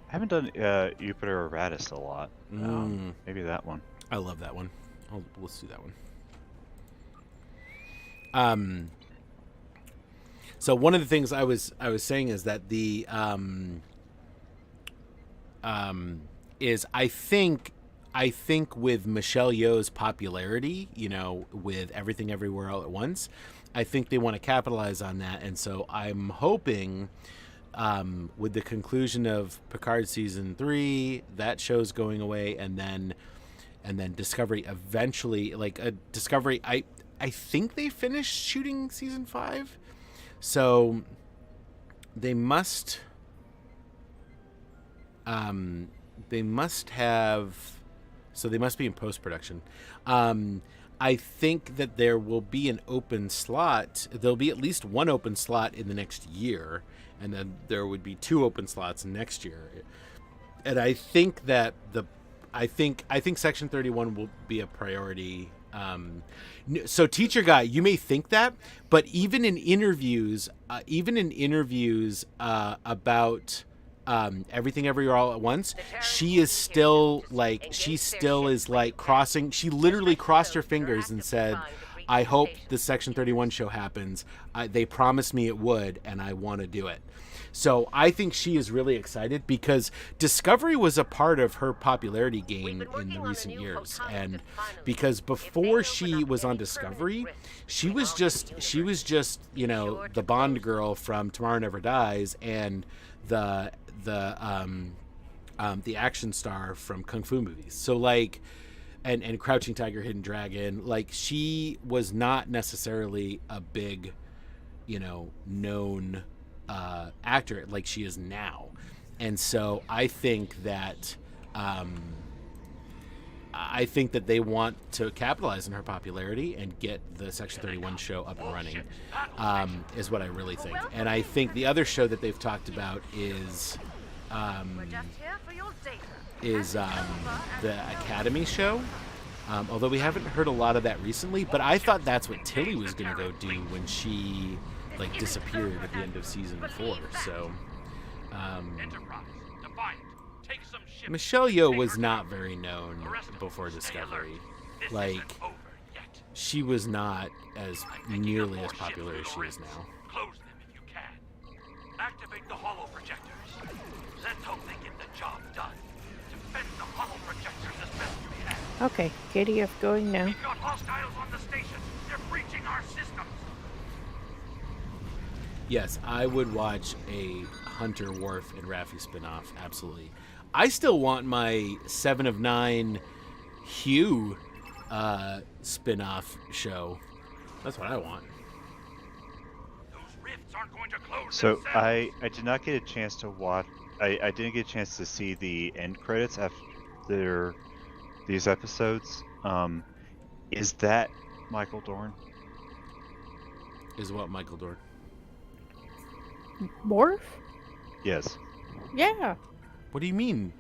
haven't done Jupiter Eratus a lot. Maybe that one. I love that one. Let's do that one. So one of the things I was saying is that the is I think with Michelle Yeoh's popularity, you know, with Everything Everywhere All at Once, I think they want to capitalize on that, and so I'm hoping with the conclusion of Picard season 3, that show's going away, and then Discovery eventually, like Discovery, I think they finished shooting season 5, so they must be in post-production. I think that there will be an open slot. There'll be at least one open slot in the next year, and then there would be 2 open slots next year. And I think that I think Section 31 will be a priority. So, teacher guy, you may think that, but even in interviews about Everything Everywhere All at Once, she is still like, she still is like crossing. She literally crossed her fingers and said, I hope the Section 31 show happens. They promised me it would, and I want to do it. So I think she is really excited because Discovery was a part of her popularity gain in the recent years. And because before she was on Discovery, she was just, you know, the Bond girl from Tomorrow Never Dies and the action star from Kung Fu movies. So like, and Crouching Tiger, Hidden Dragon, like she was not necessarily a big, you know, known actor like she is now. And so I think that they want to capitalize on her popularity and get the Section 31 show up and running, is what I really think. And I think the other show that they've talked about is the Academy show. Although we haven't heard a lot of that recently, but I thought that's what Tilly was going to go do when she like disappeared at the end of season 4. So Michelle Yeoh was not very known before Discovery. Like, she was not as nearly as popular as she is now. Close them if you can. Activate the holo projectors. Let's hope they get the job done. Defend the holo projectors as best you can. Okay, KDF going now. We've got hostiles on the station. They're breaching our systems. Yes, I would watch a Hunter, Worf, and Raffi spinoff. Absolutely. I still want my 7 of 9 Hugh spinoff show. That's what I want. Those rifts aren't going to close So themselves. I did not get a chance to watch. I didn't get a chance to see the end credits after these episodes. Is that Michael Dorn? Is what, Michael Dorn? Worf? Yes. Yeah. What do you mean?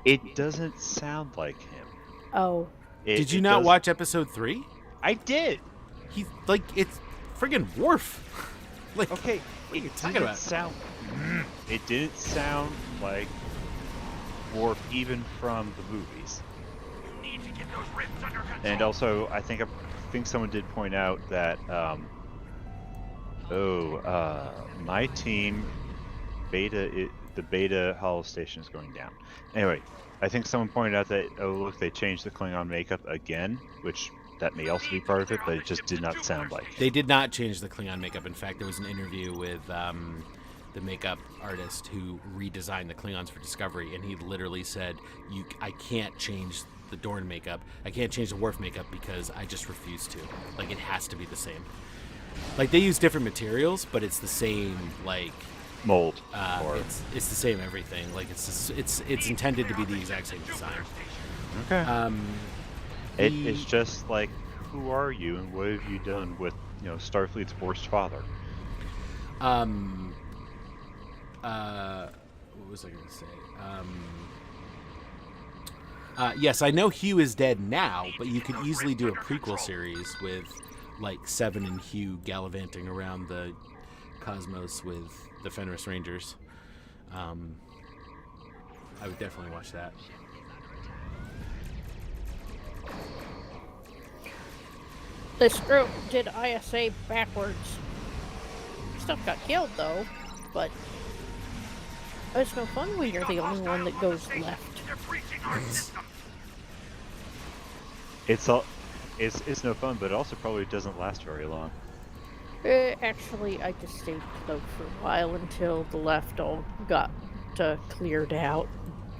It doesn't sound like him. Oh. Did you not watch episode 3? I did. He's like, it's friggin' Worf. Like, Okay, what are you it talking didn't about? sound. It didn't sound like Worf even from the movies. You need to get those rifts under control. And also, I think someone did point out that my team the beta holo station is going down. Anyway, I think someone pointed out that look, they changed the Klingon makeup again, which that may also be part of it, but it just did not sound like it. They did not change the Klingon makeup. In fact, there was an interview with the makeup artist who redesigned the Klingons for Discovery, and he literally said, I can't change the Dorn makeup. I can't change the Worf makeup because I just refuse to. Like, it has to be the same. Like, they use different materials, but it's the same, like, Mold. it's the same everything. Like, it's intended to be the exact same design. Okay. It's just like, who are you and what have you done with, Starfleet's worst father? What was I going to say? Yes, I know Hugh is dead now, but you could easily do a prequel series with, like, Seven and Hugh gallivanting around the cosmos with the Fenris Rangers. I would definitely watch that. This group did ISA backwards. Stuff got killed though, but it's no fun when you're the only one that goes left. They're breaching our systems. It's no fun, but it also probably doesn't last very long. Actually, I just stayed cloaked for a while until the left all got cleared out.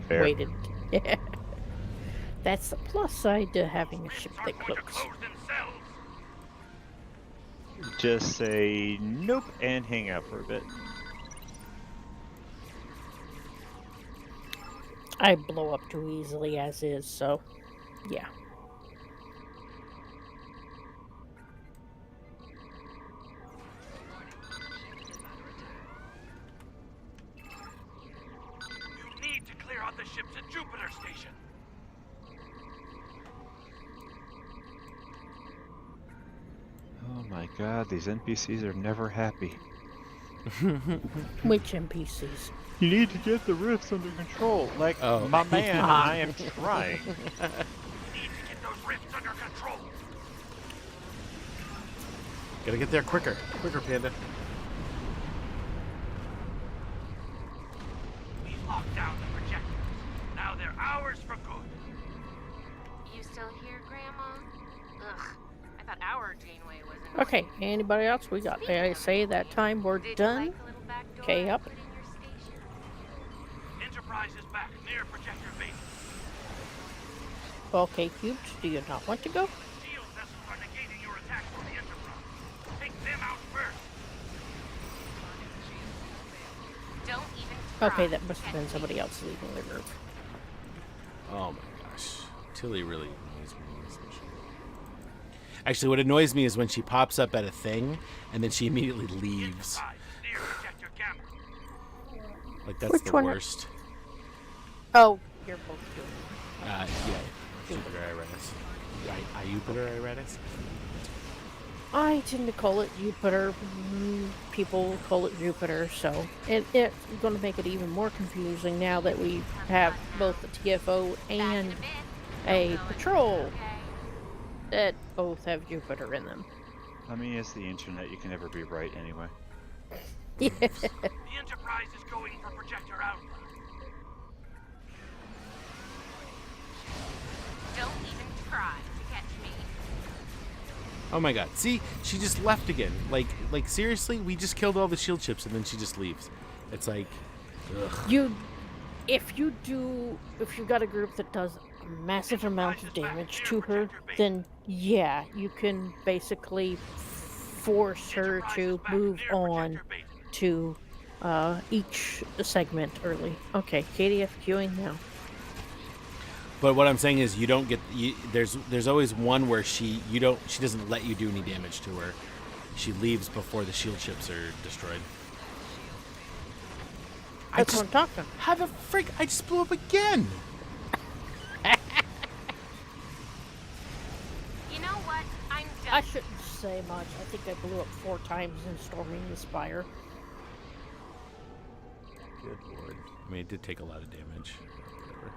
Fair. Waited. Yeah. That's the plus side to having a ship that Aren't going to cloaks. close themselves. Just say nope and hang out for a bit. I blow up too easily as is, so yeah. You need to clear out the ships at Jupiter Station. Oh my god, these NPCs are never happy. Which NPCs? You need to get the rifts under control. Like, Oh. my man, I am trying. We need to get those rifts under control. Gotta get there quicker. Quicker, Panda. We locked down the projectors. Now they're ours for good. You still here, Grandma? Ugh, I thought our Janeway was in. Okay, anybody else? We got ASA that time. We're done. Okay, up. Enterprise is back near projector base. Okay, Cubes, do you not want to go? Shield vessels are negating your attacks on the Enterprise. Take them out first. Don't even try. Okay, that must have been somebody else leaving the group. Oh my gosh. Tilly really annoys me in this mission. Actually, what annoys me is when she pops up at a thing and then she immediately leaves. Enterprise near projector gamma. Like, that's Which the one? worst. Oh, you're both doing Yeah. Jupiter Iretus. Right, Jupiter Iretus? I tend to call it Jupiter. People call it Jupiter, so it's going to make it even more confusing now that we have both the TFO and a patrol that both have Jupiter in them. I mean, it's the internet. You can never be right anyway. Yeah. The Enterprise is going for projector Alpha. Don't even try to catch me. Oh my god. See? She just left again. Like seriously? We just killed all the shield ships and then she just leaves. It's like, ugh. If you got a group that does a massive amount of damage to her, then yeah, you can basically force her to move on to each segment early. Okay, KDF queuing now. But what I'm saying is, you don't get. There's always one where she doesn't let you do any damage to her. She leaves before the shield ships are destroyed. That's what I'm talking. How the frick? I just blew up again. You know what? I'm done. I shouldn't say much. I think I blew up 4 times in storming the spire. Good lord. I mean, it did take a lot of damage. Whatever.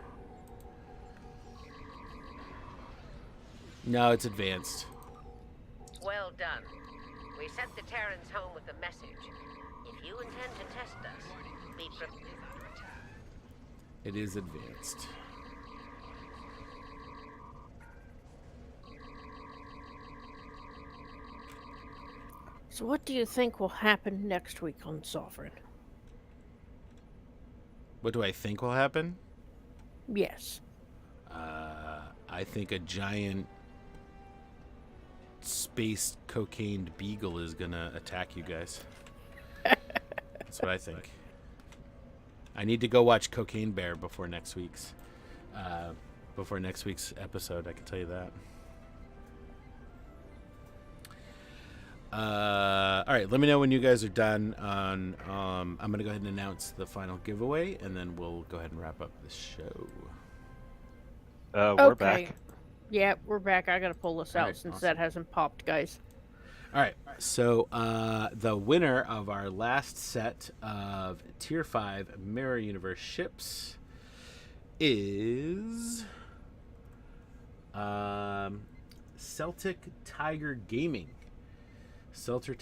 No, it's advanced. Well done. We sent the Terrans home with a message. If you intend to test us, be prepared. It is advanced. So what do you think will happen next week on Sovereign? What do I think will happen? Yes. I think a giant space cocaine beagle is gonna attack you guys. That's what I think. I need to go watch Cocaine Bear before next week's episode. I can tell you that. All right, let me know when you guys are done. On I'm gonna go ahead and announce the final giveaway, and then we'll go ahead and wrap up the show. We're back. Yeah, we're back. I gotta pull this out Alright, since awesome. that hasn't popped, guys. All right, so the winner of our last set of Tier 5 Mirror Universe ships is Celtic Tiger Gaming. Celtic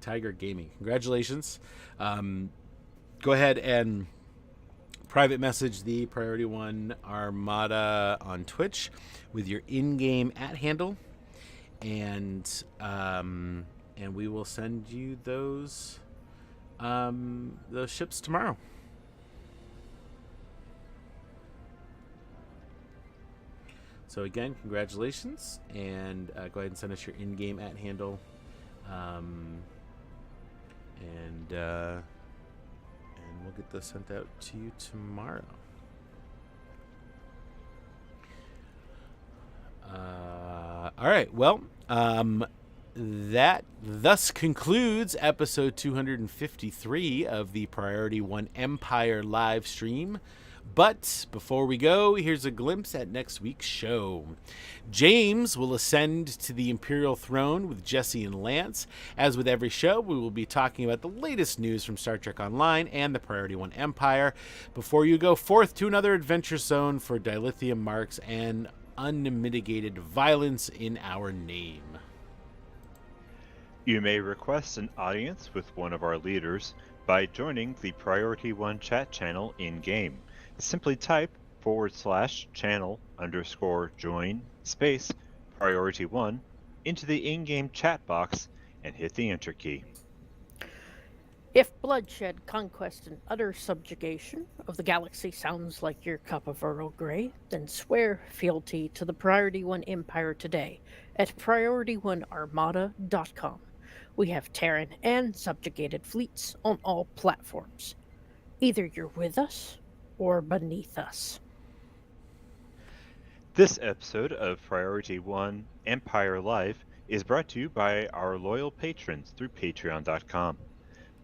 Tiger Gaming. Congratulations. Go ahead and private message the Priority One Armada on Twitch with your in-game @handle. And we will send you those ships tomorrow. So again, congratulations, and go ahead and send us your in-game @handle, and we'll get those sent out to you tomorrow. All right. Well, that thus concludes episode 253 of the Priority One Empire live stream. But before we go, here's a glimpse at next week's show. James will ascend to the Imperial throne with Jesse and Lance. As with every show, we will be talking about the latest news from Star Trek Online and the Priority One Empire before you go forth to another adventure zone for dilithium marks and unmitigated violence in our name. You may request an audience with one of our leaders by joining the Priority One chat channel in-game. Simply type /channel_join space Priority One into the in-game chat box and hit the enter key. If bloodshed, conquest, and utter subjugation of the galaxy sounds like your cup of Earl Grey, then swear fealty to the Priority One Empire today at PriorityOneArmada.com. We have Terran and subjugated fleets on all platforms. Either you're with us or beneath us. This episode of Priority One Empire Live is brought to you by our loyal patrons through Patreon.com.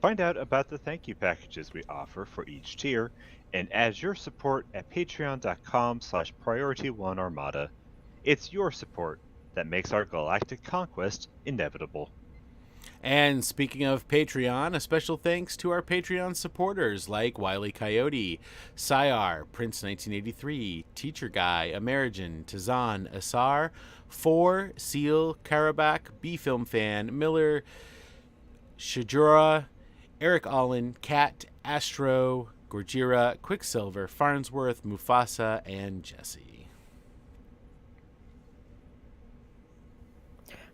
Find out about the thank you packages we offer for each tier, and add your support at patreon.com/PriorityOneArmada. It's your support that makes our galactic conquest inevitable. And speaking of Patreon, a special thanks to our Patreon supporters like Wile E. Coyote, Syar, Prince 1983, Teacher Guy, Amerigen, Tazan, Asar, 4, Seal, Karabak, B-Film Fan, Miller, Shajura, Eric Allen, Kat, Astro, Gorgira, Quicksilver, Farnsworth, Mufasa, and Jesse.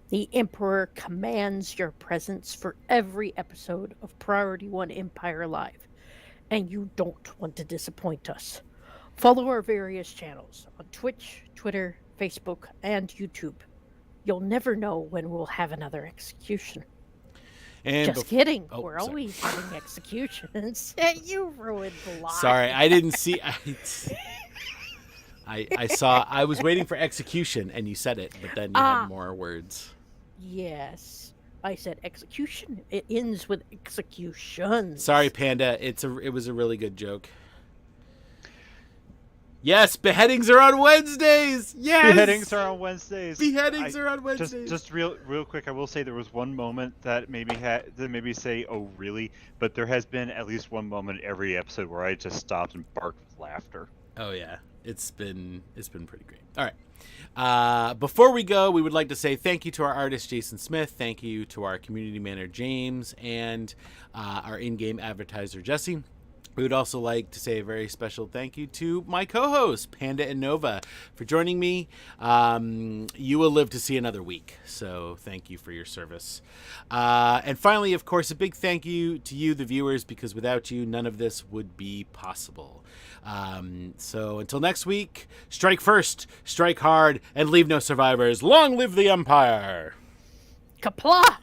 The Emperor commands your presence for every episode of Priority One Empire Live, and you don't want to disappoint us. Follow our various channels on Twitch, Twitter, Facebook, and YouTube. You'll never know when we'll have another execution. And Just kidding. Oh, We're sorry. always having executions. You ruined the lie. Sorry, I didn't see. I saw. I was waiting for execution, and you said it, but then you had more words. Yes. I said execution. It ends with executions. Sorry, Panda. It was a really good joke. Yes, beheadings are on Wednesdays. Yes, Beheadings are on Wednesdays. Beheadings are on Wednesdays. Just real quick, I will say there was one moment that made me say, "Oh, really?" But there has been at least one moment every episode where I just stopped and barked with laughter. Oh yeah, it's been pretty great. All right. Before we go, we would like to say thank you to our artist Jason Smith, thank you to our community manager James, and our in-game advertiser Jesse. We would also like to say a very special thank you to my co-hosts, Panda and Nova, for joining me. You will live to see another week, so thank you for your service. And finally, of course, a big thank you to you, the viewers, because without you, none of this would be possible. So until next week, strike first, strike hard, and leave no survivors. Long live the Empire! Kapla!